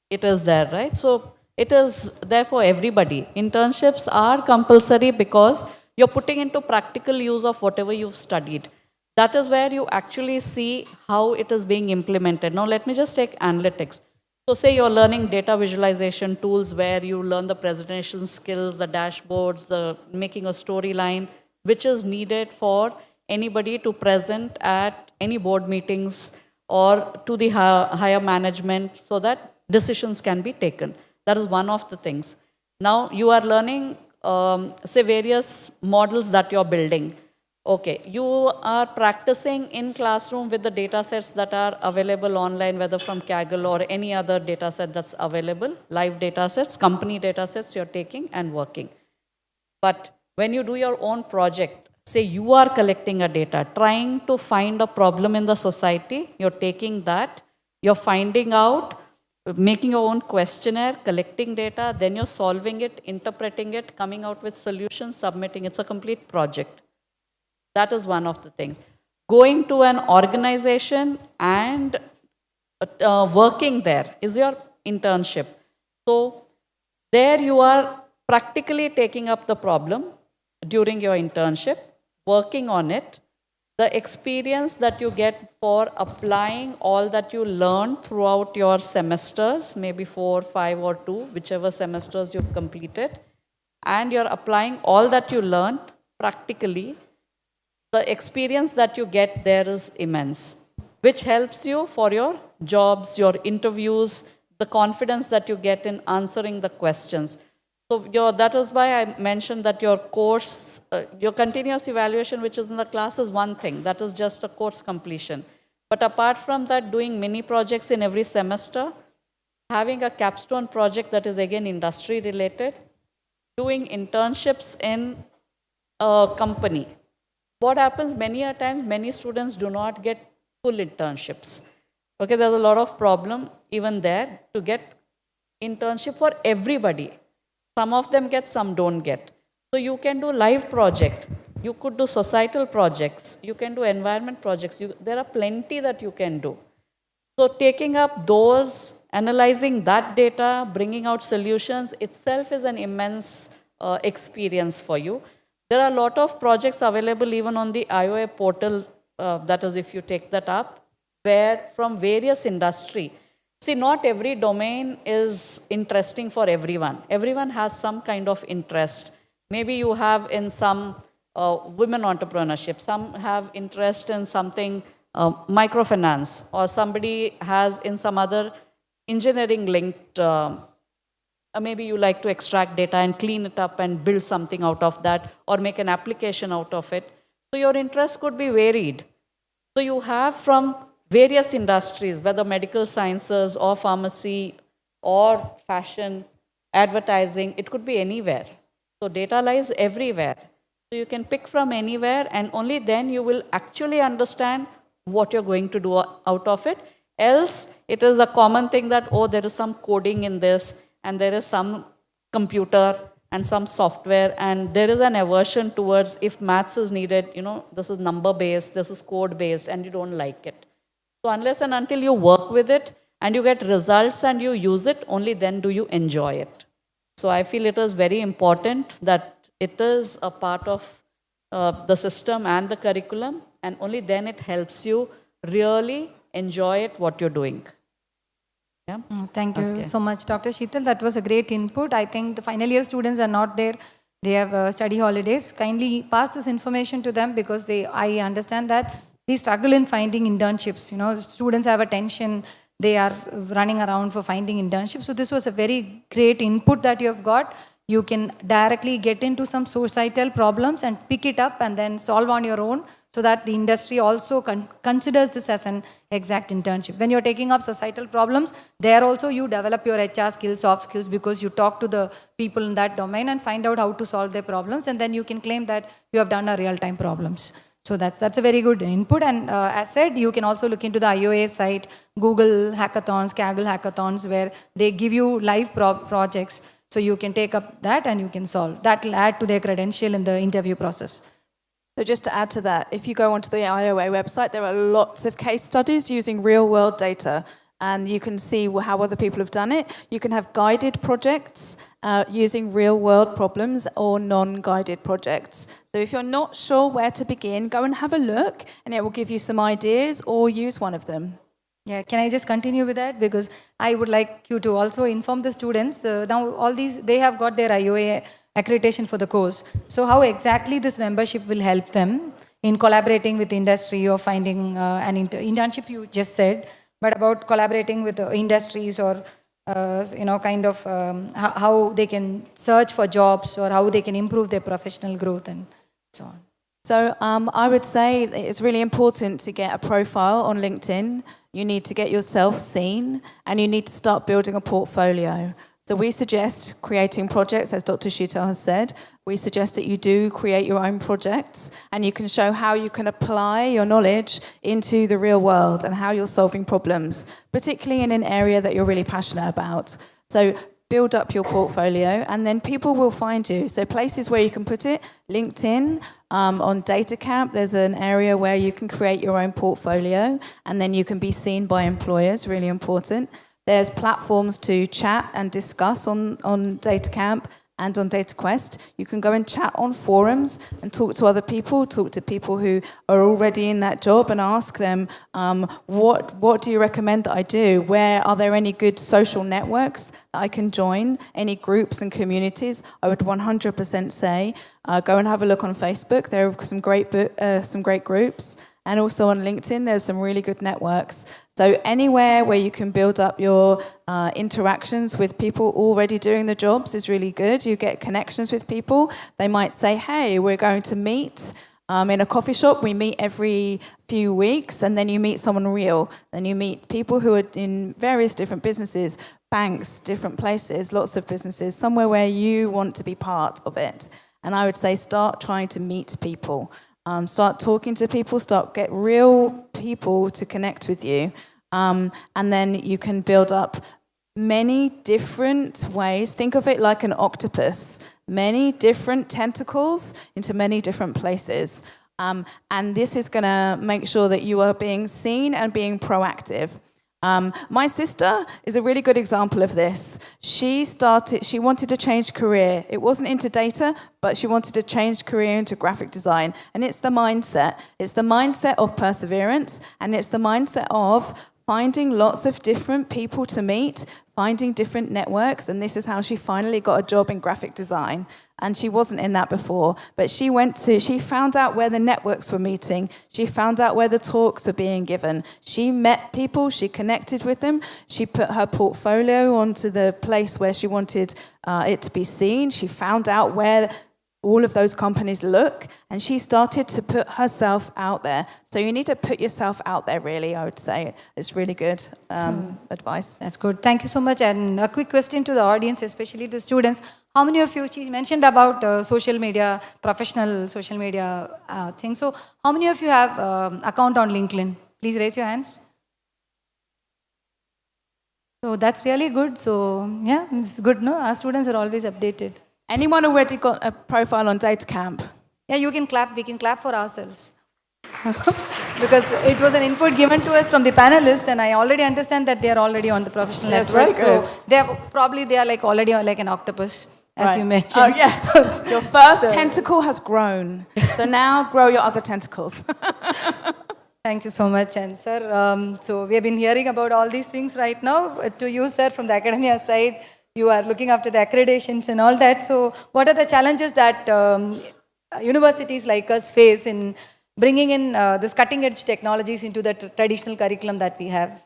it is there, right? So it is there for everybody. Internships are compulsory because you're putting into practical use of whatever you've studied. That is where you actually see how it is being implemented. Now, let me just take analytics. So say you're learning data visualization tools where you learn the presentation skills, the dashboards, the making a storyline, which is needed for anybody to present at any board meetings or to the higher management so that decisions can be taken. That is one of the things. Now you are learning, say, various models that you're building. Okay, you are practicing in classroom with the data sets that are available online, whether from Kaggle or any other data set that's available, live data sets, company data sets you're taking and working. But when you do your own project, say you are collecting a data, trying to find a problem in the society, you're taking that, you're finding out, making your own questionnaire, collecting data, then you're solving it, interpreting it, coming out with solutions, submitting. It's a complete project. That is one of the things. Going to an organization and working there is your internship. So there you are practically taking up the problem during your internship, working on it. The experience that you get for applying all that you learn throughout your semesters, maybe 4, 5, or 2, whichever semesters you've completed, and you're applying all that you learned practically, the experience that you get there is immense, which helps you for your jobs, your interviews, the confidence that you get in answering the questions. So that is why I mentioned that your course, your continuous evaluation, which is in the class, is one thing. That is just a course completion. But apart from that, doing mini projects in every semester, having a capstone project that is again industry related, doing internships in a company. What happens many a times, many students do not get full internships. Okay, there's a lot of problem even there to get internship for everybody. Some of them get, some don't get. So you can do live project. You could do societal projects. You can do environment projects. There are plenty that you can do. So taking up those, analyzing that data, bringing out solutions itself is an immense experience for you. There are a lot of projects available even on the IOA portal, that is if you take that up, where from various industry. See, not every domain is interesting for everyone. Everyone has some kind of interest. Maybe you have in some women entrepreneurship, some have interest in something microfinance, or somebody has in some other engineering linked, maybe you like to extract data and clean it up and build something out of that, or make an application out of it. So your interest could be varied. So you have from various industries, whether medical sciences or pharmacy or fashion, advertising, it could be anywhere. So data lies everywhere. So you can pick from anywhere, and only then you will actually understand what you're going to do out of it. Else, it is a common thing that, oh, there is some coding in this, and there is some computer and some software, and there is an aversion towards if maths is needed, this is number-based, this is code-based, and you don't like it. So unless and until you work with it and you get results and you use it, only then do you enjoy it. So I feel it is very important that it is a part of the system and the curriculum, and only then it helps you really enjoy it, what you're doing. Yeah? Thank you so much, Dr. Sheetal. That was a great input. I think the final year students are not there they have study holidays. Kindly pass this information to them because I understand that we struggle in finding internships. You know, students have a tension. They are running around for finding internships. So this was a very great input that you have got. You can directly get into some societal problems and pick it up and then solve on your own, so that the industry also considers this as an exact internship. When you're taking up societal problems, there also you develop your HR skills, soft skills, because you talk to the people in that domain and find out how to solve their problems, and then you can claim that you have done a real-time problems. So that's a very good input. And as said, you can also look into the IOA site, Google hackathons, Kaggle hackathons, where they give you live projects. So you can take up that and you can solve. That will add to their credential in the interview process. So just to add to that, if you go onto the IOA website, there are lots of case studies using real-world data, and you can see how other people have done it. You can have guided projects using real-world problems or non-guided projects. So if you're not sure where to begin, go and have a look, and it will give you some ideas, or use one of them. Yeah, can I just continue with that? Because I would like you to also inform the students. Now, all these, they have got their IOA accreditation for the course. So how exactly this membership will help them in collaborating with industry or finding an internship, you just said, but about collaborating with industries or, kind of how they can search for jobs or how they can improve their professional growth and so on. So I would say that it's really important to get a profile on LinkedIn. You need to get yourself seen, and you need to start building a portfolio. So we suggest creating projects, as Dr. Sheetal has said. We suggest that you do create your own projects, and you can show how you can apply your knowledge into the real world and how you're solving problems, particularly in an area that you're really passionate about. So build up your portfolio, and then people will find you. So places where you can put it, LinkedIn, on DataCamp, there's an area where you can create your own portfolio, and then you can be seen by employers, really important. There's platforms to chat and discuss on DataCamp and on DataQuest. You can go and chat on forums and talk to other people, talk to people who are already in that job and ask them, what do you recommend that I do? Where are there any good social networks that I can join? Any groups and communities? I would 100% say, go and have a look on Facebook. There are some great groups. And also on LinkedIn, there's some really good networks. So anywhere where you can build up your interactions with people already doing the jobs is really good. You get connections with people. They might say, hey, we're going to meet in a coffee shop. We meet every few weeks, and then you meet someone real. Then you meet people who are in various different businesses, banks, different places, lots of businesses, somewhere where you want to be part of it. And I would say start trying to meet people. Start talking to people, get real people to connect with you. And then you can build up many different ways. Think of it like an octopus, many different tentacles into many different places. And this is going to make sure that you are being seen and being proactive. My sister is a really good example of this. She wanted to change career. It wasn't into data, but she wanted to change career into graphic design. And it's the mindset. It's the mindset of perseverance, and it's the mindset of finding lots of different people to meet, finding different networks, and this is how she finally got a job in graphic design. And she wasn't in that before, but she found out where the networks were meeting. She found out where the talks were being given. She met people, she connected with them. She put her portfolio onto the place where she wanted it to be seen. She found out where all of those companies look, and she started to put herself out there. So you need to put yourself out there, really, I would say. It's really good advice. That's good. Thank you so much. And a quick question to the audience, especially the students. How many of you, she mentioned about social media, professional social media thing. So how many of you have account on LinkedIn? Please raise your hands. So that's really good. So yeah, it's good, no? Our students are always updated. Anyone already got a profile on DataCamp? Yeah, you can clap. We can clap for ourselves. Because it was an input given to us from the panelists, and I already understand that they are already on the professional network. Really good. So they are like already like an octopus, as you mentioned. Oh yeah. Your first tentacle has grown. So now grow your other tentacles. Thank you so much. And sir, so we have been hearing about all these things right now. To you, sir, from the academia side, you are looking after the accreditations and all that. So what are the challenges that universities like us face in bringing in this cutting edge technologies into the traditional curriculum that we have?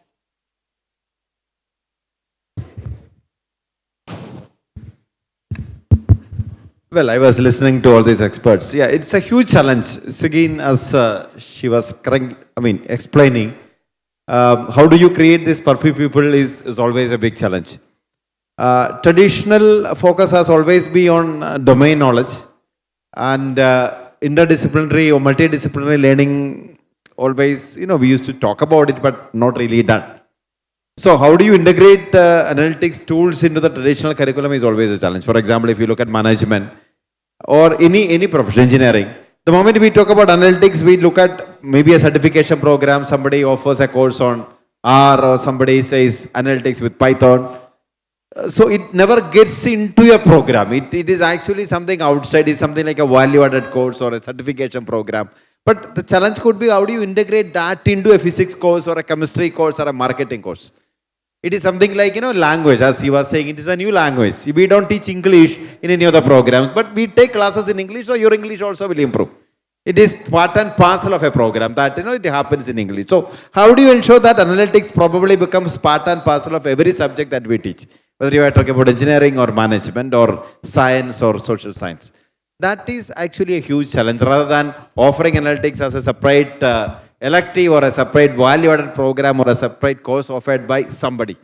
Well, I was listening to all these experts. Yeah, it's a huge challenge. Again, as she was explaining, how do you create this for people is always a big challenge. Traditional focus has always been on domain knowledge, and interdisciplinary or multidisciplinary learning always, we used to talk about it, but not really done. So how do you integrate analytics tools into the traditional curriculum is always a challenge. For example, if you look at management or any profession, engineering, the moment we talk about analytics, we look at maybe a certification program, somebody offers a course on R or somebody says analytics with Python. So it never gets into a program. It is actually something outside, it's something like a value-added course or a certification program. But the challenge could be, how do you integrate that into a physics course or a chemistry course or a marketing course? It is something like, language, as he was saying, it is a new language. We don't teach English in any other programs, but we take classes in English, so your English also will improve. It is part and parcel of a program that, it happens in English. So how do you ensure that analytics probably becomes part and parcel of every subject that we teach? Whether you are talking about engineering or management or science or social science. That is actually a huge challenge, rather than offering analytics as a separate elective or a separate value-added program or a separate course offered by somebody.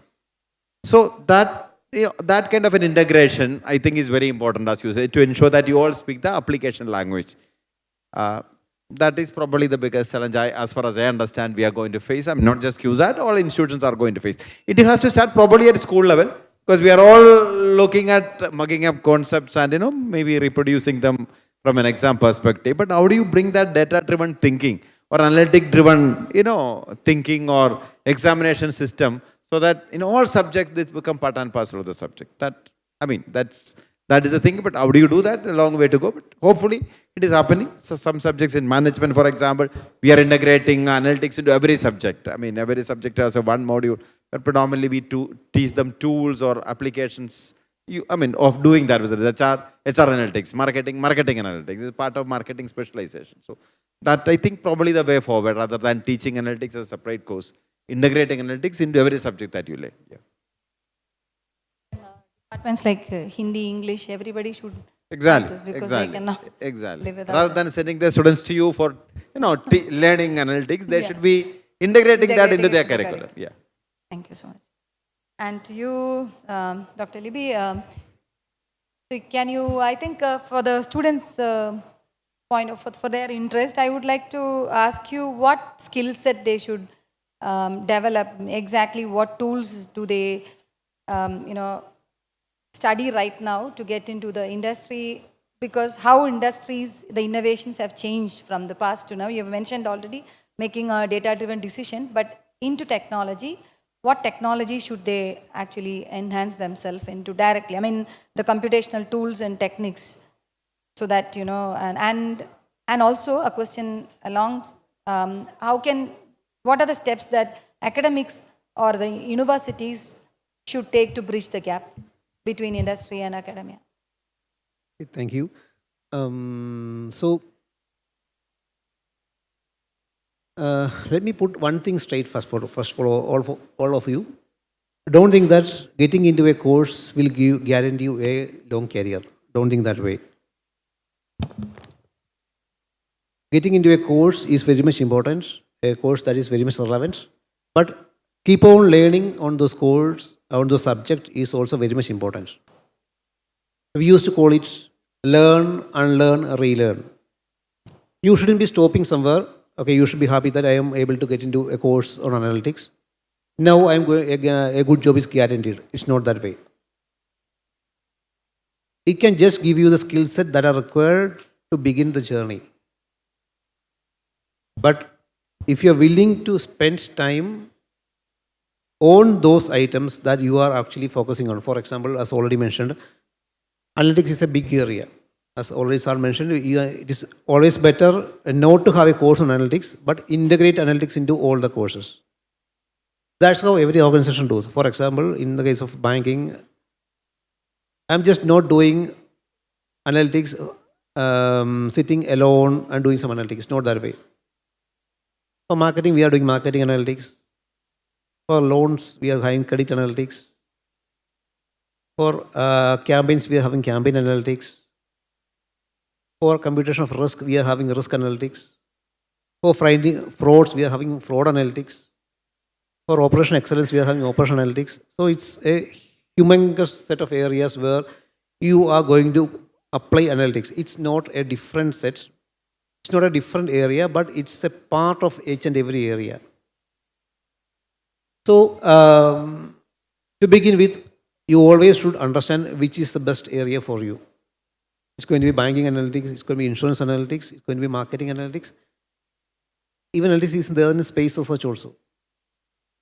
So that kind of an integration, I think, is very important, as you say, to ensure that you all speak the application language. That is probably the biggest challenge, as far as I understand, we are going to face. Not just QSAT, all institutions are going to face. It has to start probably at school level, because we are all looking at mugging up concepts and maybe reproducing them from an exam perspective. But how do you bring that data-driven thinking or analytic-driven thinking or examination system, so that in all subjects this become part and parcel of the subject? That is the thing. But how do you do that? A long way to go. But hopefully it is happening. So some subjects in management, for example, we are integrating analytics into every subject. Every subject has a one module. But predominantly we teach them tools or applications of doing that, whether it's HR analytics, marketing analytics is part of marketing specialization. So that, I think, probably the way forward, rather than teaching analytics as a separate course, integrating analytics into every subject that you learn. Yeah. Departments like Hindi, English, everybody should Exactly. this, because they cannot Exactly. live without Rather than sending their students to you for learning analytics, they should be integrating that into their curriculum. Yeah. Thank you so much. And to you, Dr. Libby, can you, I think for the students' point of, for their interest, I would like to ask you what skill set they should develop, exactly what tools do they, study right now to get into the industry, because how industries, the innovations have changed from the past to now. You have mentioned already making a data-driven decision, but into technology, what technology should they actually enhance themselves into directly? The computational tools and techniques, so that, and also a question along, what are the steps that academics or the universities should take to bridge the gap between industry and academia? Thank you. Let me put one thing straight first for all of you. Don't think that getting into a course will guarantee you a long career. Don't think that way. Getting into a course is very much important, a course that is very much relevant. But keep on learning on those courses, on those subject is also very much important. We used to call it learn, unlearn, relearn. You shouldn't be stopping somewhere. Okay, you should be happy that I am able to get into a course on analytics. Now a good job is guaranteed. It's not that way. It can just give you the skill set that are required to begin the journey. But if you're willing to spend time on those items that you are actually focusing on, for example, as already mentioned, analytics is a big area. As already sir mentioned, it is always better not to have a course on analytics, but integrate analytics into all the courses. That's how every organization does. For example, in the case of banking, I'm just not doing analytics, sitting alone and doing some analytics. Not that way. For marketing, we are doing marketing analytics. For loans, we are having credit analytics. For campaigns, we are having campaign analytics. For computation of risk, we are having risk analytics. For finding frauds, we are having fraud analytics. For operation excellence, we are having operation analytics. So it's a humongous set of areas where you are going to apply analytics. It's not a different set. It's not a different area, but it's a part of each and every area. So to begin with, you always should understand which is the best area for you. It's going to be banking analytics, it's going to be insurance analytics, it's going to be marketing analytics. Even analytics is there in space research also.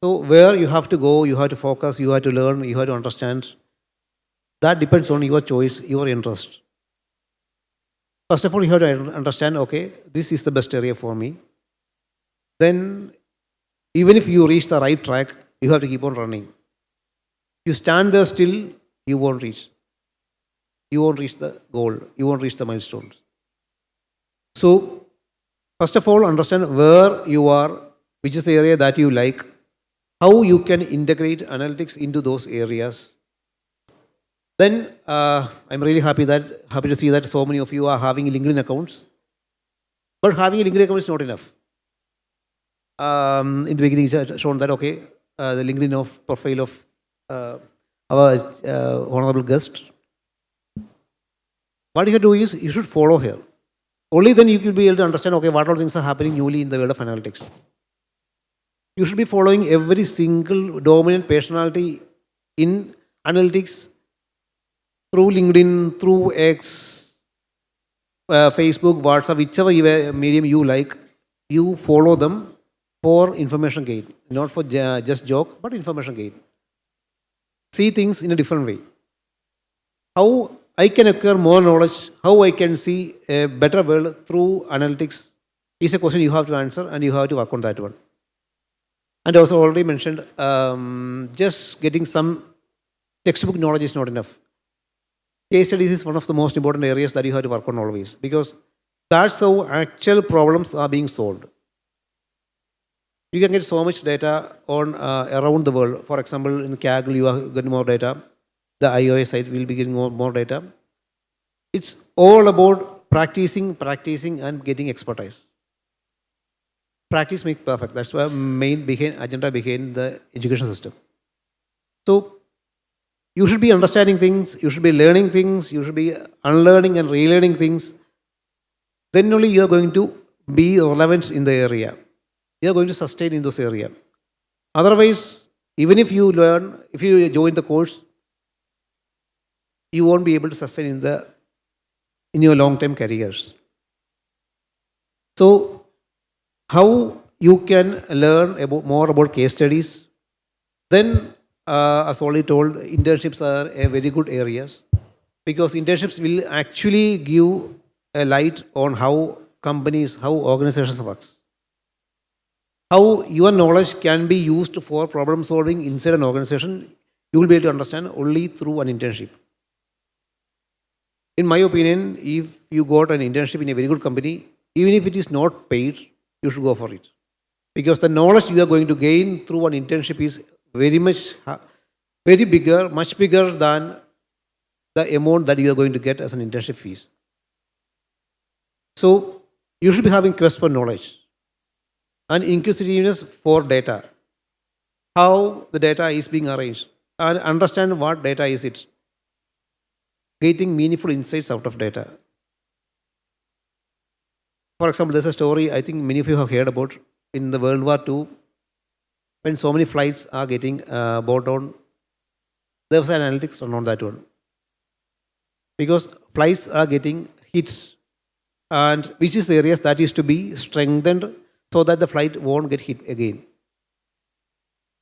So where you have to go, you have to focus, you have to learn, you have to understand. That depends on your choice, your interest. First of all, you have to understand, okay, this is the best area for me. Then, even if you reach the right track, you have to keep on running. You stand there still, you won't reach. You won't reach the goal. You won't reach the milestones. So, first of all, understand where you are, which is the area that you like, how you can integrate analytics into those areas. Then, I'm really happy to see that so many of you are having LinkedIn accounts. But having a LinkedIn account is not enough. In the beginning, it's shown that, okay, the LinkedIn profile of our honorable guest. What you have to do is, you should follow her. Only then you will be able to understand, okay, what all things are happening newly in the world of analytics. You should be following every single dominant personality in analytics through LinkedIn, through X, Facebook, WhatsApp, whichever medium you like, you follow them for information gain. Not for just joke, but information gain. See things in a different way. How I can acquire more knowledge, how I can see a better world through analytics is a question you have to answer, and you have to work on that one. And also already mentioned, just getting some textbook knowledge is not enough. Case studies is one of the most important areas that you have to work on always, because that's how actual problems are being solved. You can get so much data on around the world. For example, in Kaggle, you are getting more data. The iOS site will be getting more data. It's all about practicing, and getting expertise. Practice makes perfect. That's why main agenda behind the education system. So you should be understanding things, you should be learning things, you should be unlearning and relearning things. Then only you are going to be relevant in the area. You are going to sustain in those areas. Otherwise, even if you learn, if you join the course, you won't be able to sustain in your long-term careers. So, how you can learn more about case studies? Then, as already told, internships are a very good areas, because internships will actually give a light on how companies, how organizations work. How your knowledge can be used for problem solving inside an organization, you will be able to understand only through an internship. In my opinion, if you got an internship in a very good company, even if it is not paid, you should go for it. Because the knowledge you are going to gain through an internship is much bigger than the amount that you are going to get as an internship fees. So, you should be having quest for knowledge and inquisitiveness for data. How the data is being arranged, and understand what data is it. Getting meaningful insights out of data. For example, there's a story I think many of you have heard about in the World War II, when so many flights are getting brought down. There was an analytics on that one. Because flights are getting hit, and which is the areas that is to be strengthened so that the flight won't get hit again.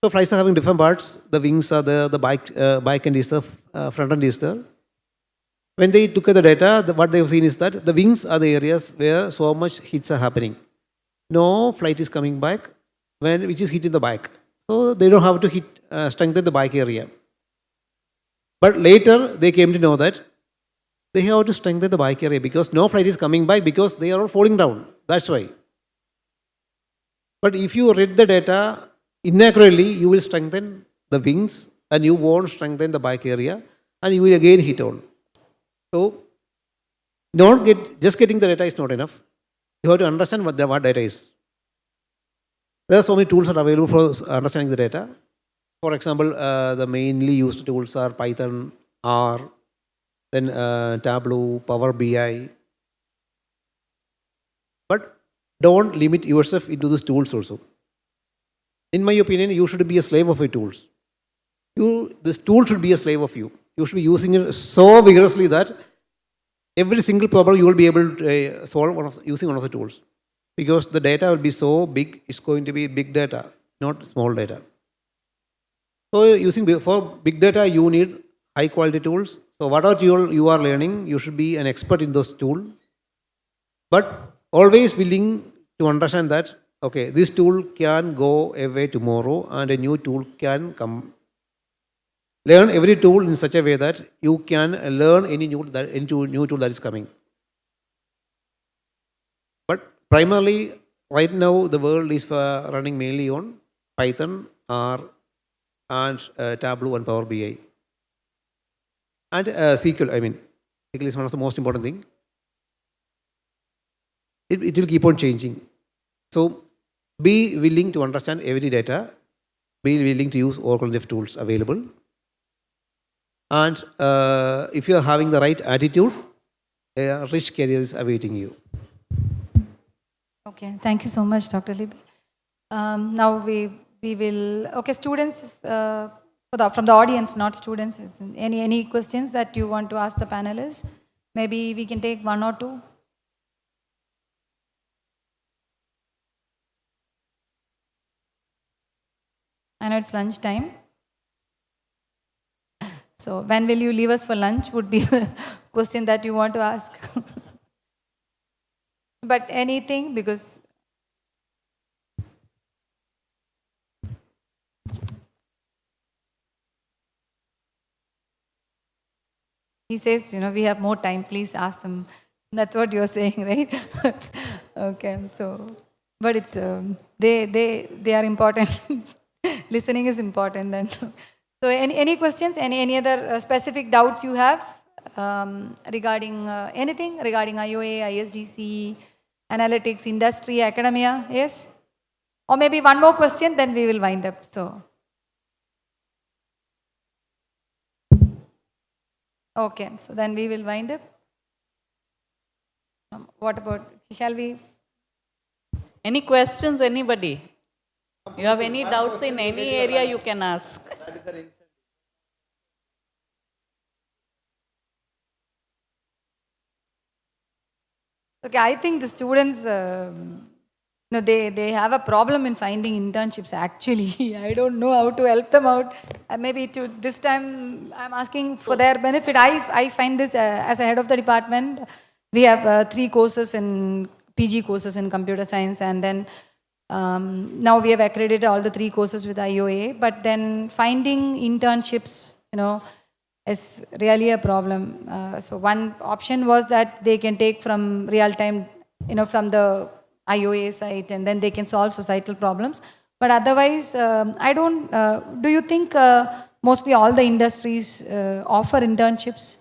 So flights are having different parts. The wings are there, the back end is there, front end is there. When they took the data, what they've seen is that the wings are the areas where so much hits are happening. No flight is coming back which is hitting the back. So they don't have to strengthen the back area. But later, they came to know that they have to strengthen the bike area because no flight is coming back because they are all falling down. That's why. But if you read the data inaccurately, you will strengthen the wings and you won't strengthen the bike area and you will again hit on. So, just getting the data is not enough. You have to understand what data is. There are so many tools that are available for understanding the data. For example, the mainly used tools are Python, R, then Tableau, Power BI. But don't limit yourself into these tools also. In my opinion, you should be a slave of your tools. This tool should be a slave of you. You should be using it so vigorously that every single problem you will be able to solve using one of the tools. Because the data will be so big, it's going to be big data, not small data. So for big data, you need high quality tools. So whatever you are learning, you should be an expert in those tools. But always willing to understand that, okay, this tool can go away tomorrow and a new tool can come. Learn every tool in such a way that you can learn any new tool that is coming. But primarily, right now, the world is running mainly on Python, R, and Tableau and Power BI. And SQL, SQL is one of the most important things. It will keep on changing. So be willing to understand every data. Be willing to use all kinds of tools available. And if you are having the right attitude, a rich career is awaiting you. Okay, thank you so much, Dr. Libby. Now we will, okay, students, from the audience, not students, any questions that you want to ask the panelists? Maybe we can take one or two. I know it's lunch time. So when will you leave us for lunch would be the question that you want to ask. But anything, because he says, we have more time, please ask them. That's what you're saying, right? Okay, so, but it's, they are important. Listening is important then. So any questions, any other specific doubts you have regarding anything, regarding IOA, ISDC, analytics, industry, academia? Yes? Or maybe one more question, then we will wind up. So, okay, so then we will wind up. What about, shall we? Any questions, anybody? You have any doubts in any area, you can ask. Okay, I think the students, they have a problem in finding internships actually. I don't know how to help them out. Maybe this time I'm asking for their benefit. I find this as a head of the department, we have 3 courses in PG courses in computer science, and then now we have accredited all the 3 courses with IOA, but then finding internships, is really a problem. So one option was that they can take from real time, from the IOA site, and then they can solve societal problems. But otherwise, I don't, do you think mostly all the industries offer internships?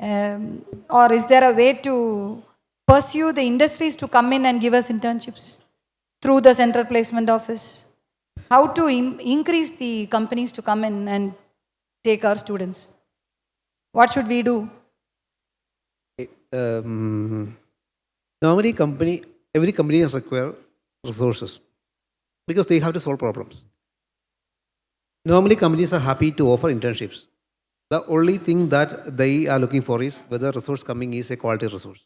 Or is there a way to pursue the industries to come in and give us internships through the Central Placement Office? How to increase the companies to come in and take our students? What should we do? Normally, every company has require resources because they have to solve problems. Normally, companies are happy to offer internships. The only thing that they are looking for is whether resource coming is a quality resource,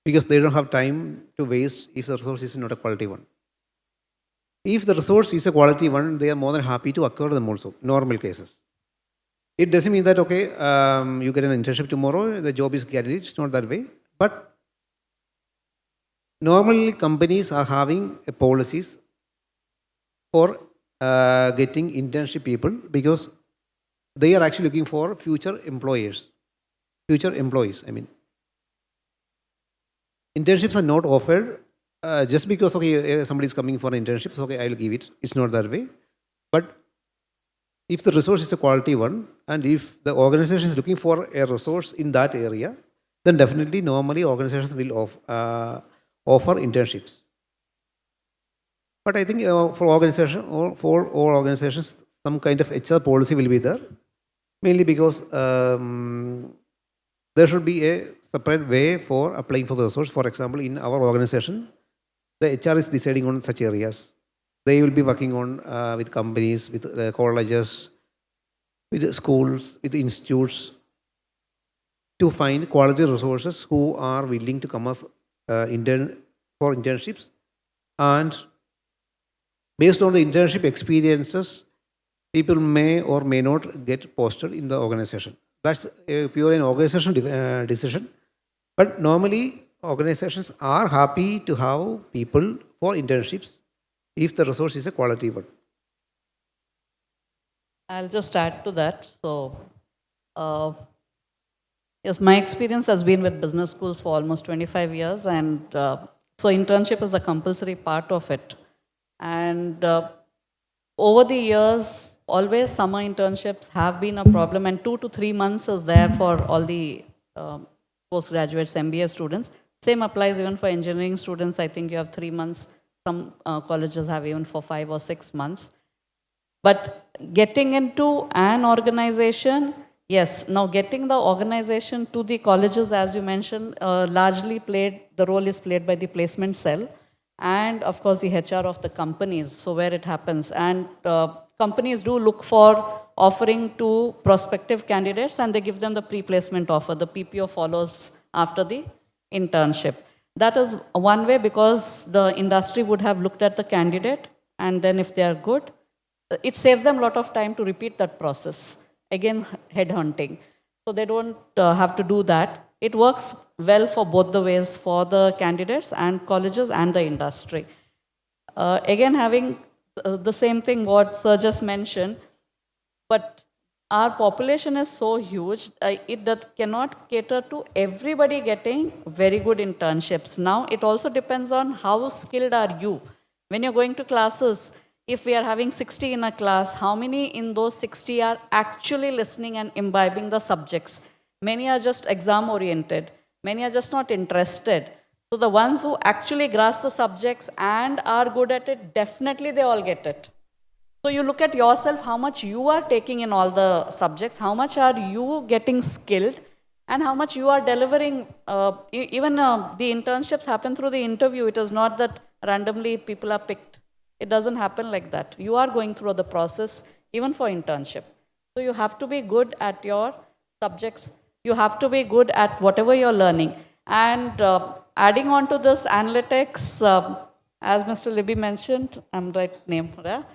because they don't have time to waste if the resource is not a quality one. If the resource is a quality one, they are more than happy to acquire them also, normal cases. It doesn't mean that, okay, you get an internship tomorrow, the job is guaranteed. It's not that way. But normally companies are having policies for getting internship people, because they are actually looking for future employees. I mean, internships are not offered just because, okay, somebody is coming for an internship, so okay, I'll give it. It's not that way. But if the resource is a quality one, and if the organization is looking for a resource in that area, then definitely, normally, organizations will offer internships. But I think for all organizations, some kind of HR policy will be there, mainly because there should be a separate way for applying for the resource. For example, in our organization, the HR is deciding on such areas. They will be working on with companies, with colleges, with schools, with institutes, to find quality resources who are willing to come as for internships. And based on the internship experiences, people may or may not get posted in the organization. That's purely an organizational decision. But normally, organizations are happy to have people for internships if the resource is a quality one. I'll just add to that. So, yes, my experience has been with business schools for almost 25 years, and so internship is a compulsory part of it. And over the years, always summer internships have been a problem, and 2 to 3 months is there for all the postgraduates, MBA students. Same applies even for engineering students. I think you have 3 months. Some colleges have even for 5 or 6 months. But getting into an organization, yes, now getting the organization to the colleges, as you mentioned, largely the role is played by the placement cell and of course the HR of the companies, so where it happens. And companies do look for offering to prospective candidates and they give them the pre-placement offer. The PPO follows after the internship. That is one way, because the industry would have looked at the candidate, and then if they are good, it saves them a lot of time to repeat that process. Again, headhunting. So they don't have to do that. It works well for both the ways, for the candidates and colleges and the industry. Again, having the same thing what Sir just mentioned, but our population is so huge, that cannot cater to everybody getting very good internships. Now, it also depends on how skilled are you. When you're going to classes, if we are having 60 in a class, how many in those 60 are actually listening and imbibing the subjects? Many are just exam oriented. Many are just not interested. So the ones who actually grasp the subjects and are good at it, definitely they all get it. So you look at yourself, how much you are taking in all the subjects, how much are you getting skilled, and how much you are delivering. Even the internships happen through the interview. It is not that randomly people are picked. It doesn't happen like that. You are going through the process even for internship. So you have to be good at your subjects. You have to be good at whatever you're learning. And adding on to this analytics, as Mr. Libby mentioned, I'm right name, right?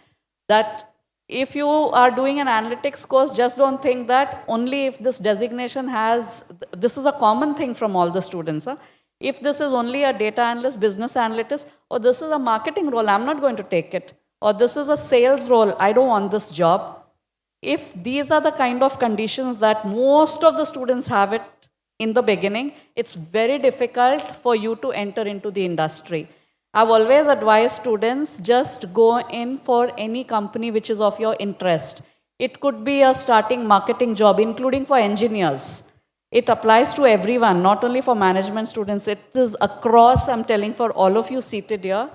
That if you are doing an analytics course, just don't think that only if this designation has, this is a common thing from all the students. Huh? If this is only a data analyst, business analyst, or this is a marketing role, I'm not going to take it. Or this is a sales role, I don't want this job. If these are the kind of conditions that most of the students have it in the beginning, it's very difficult for you to enter into the industry. I've always advised students, just go in for any company which is of your interest. It could be a starting marketing job, including for engineers. It applies to everyone, not only for management students. It is across, I'm telling, for all of you seated here.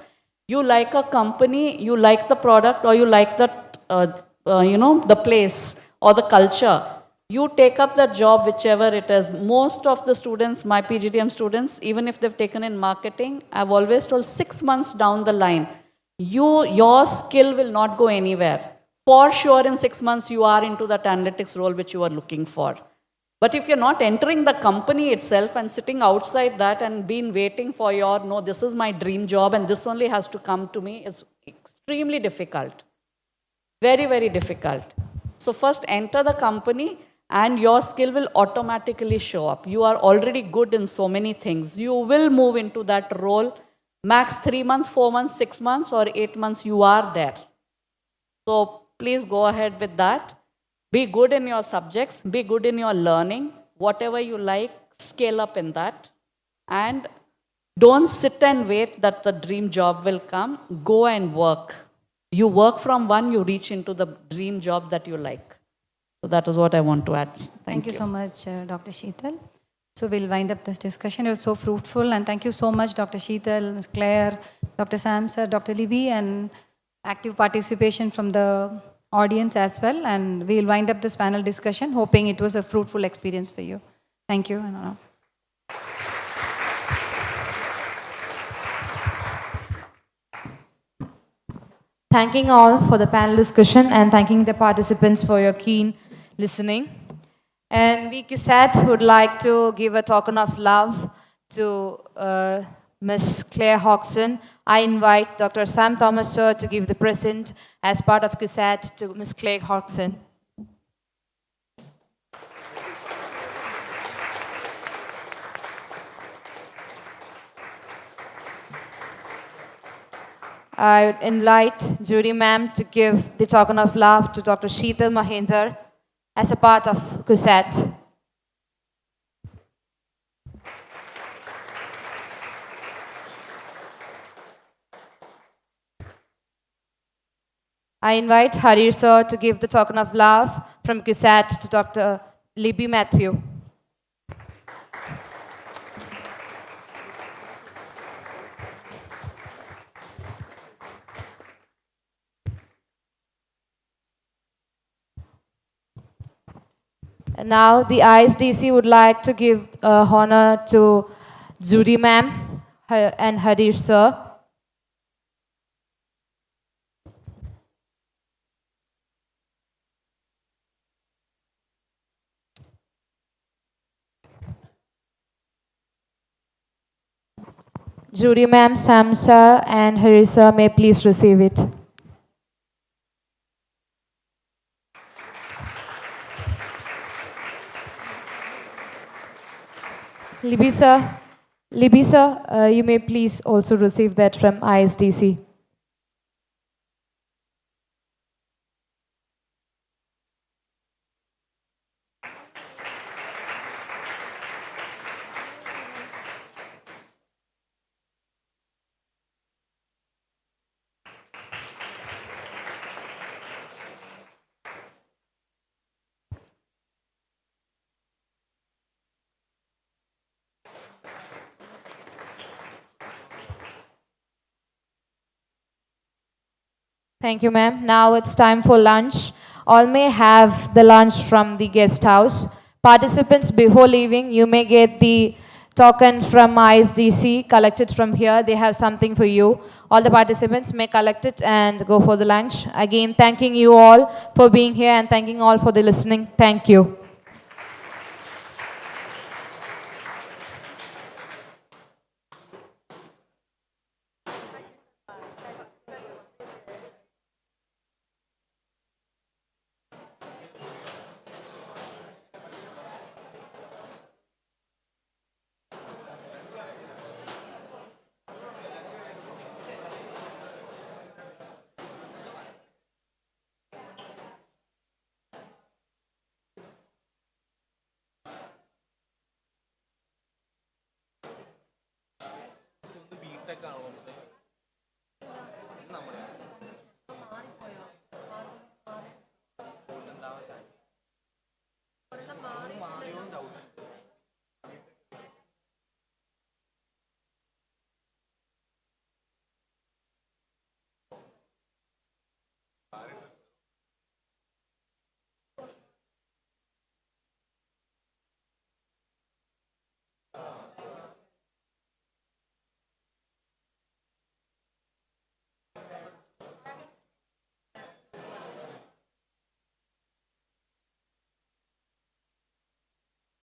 You like a company, you like the product, or you like that, the place or the culture. You take up that job, whichever it is. Most of the students, my PGDM students, even if they've taken in marketing, I've always told 6 months down the line, your skill will not go anywhere. For sure, in 6 months, you are into that analytics role which you are looking for. But if you're not entering the company itself and sitting outside that and been waiting for no, this is my dream job and this only has to come to me, it's extremely difficult. Very, very difficult. So first enter the company and your skill will automatically show up. You are already good in so many things. You will move into that role. Max 3 months, 4 months, 6 months, or 8 months, you are there. So please go ahead with that. Be good in your subjects, be good in your learning, whatever you like, scale up in that. And don't sit and wait that the dream job will come. Go and work. You work from one, you reach into the dream job that you like. So that is what I want to add. Thank you so much, Dr. Sheetal. So we'll wind up this discussion. It was so fruitful, and thank you so much, Dr. Sheetal, Ms. Claire, Dr. Sam, sir, Dr. Libby, and active participation from the audience as well. And we'll wind up this panel discussion, hoping it was a fruitful experience for you. Thank you. Thanking all for the panel discussion and thanking the participants for your keen listening. And we CUSAT would like to give a token of love to Ms. Claire Hodgson. I invite Dr. Sam Thomas sir to give the present as part of CUSAT to Ms. Claire Hodgson. I would invite Judy ma'am to give the token of love to Dr. Sheetal Mahendra as a part of CUSAT. I invite Harir sir to give the token of love from CUSAT to Dr. Libby Matthew. And now the ISDC would like to give honor to Judy ma'am and Harir sir. Judy ma'am, Sam sir and Harir sir may please receive it. Libby sir, you may please also receive that from ISDC. Thank you, ma'am. Now it's time for lunch. All may have the lunch from the guest house. Participants, before leaving, you may get the token from ISDC collected from here. They have something for you. All the participants may collect it and go for the lunch. Again, thanking you all for being here and thanking all for the listening. Thank you.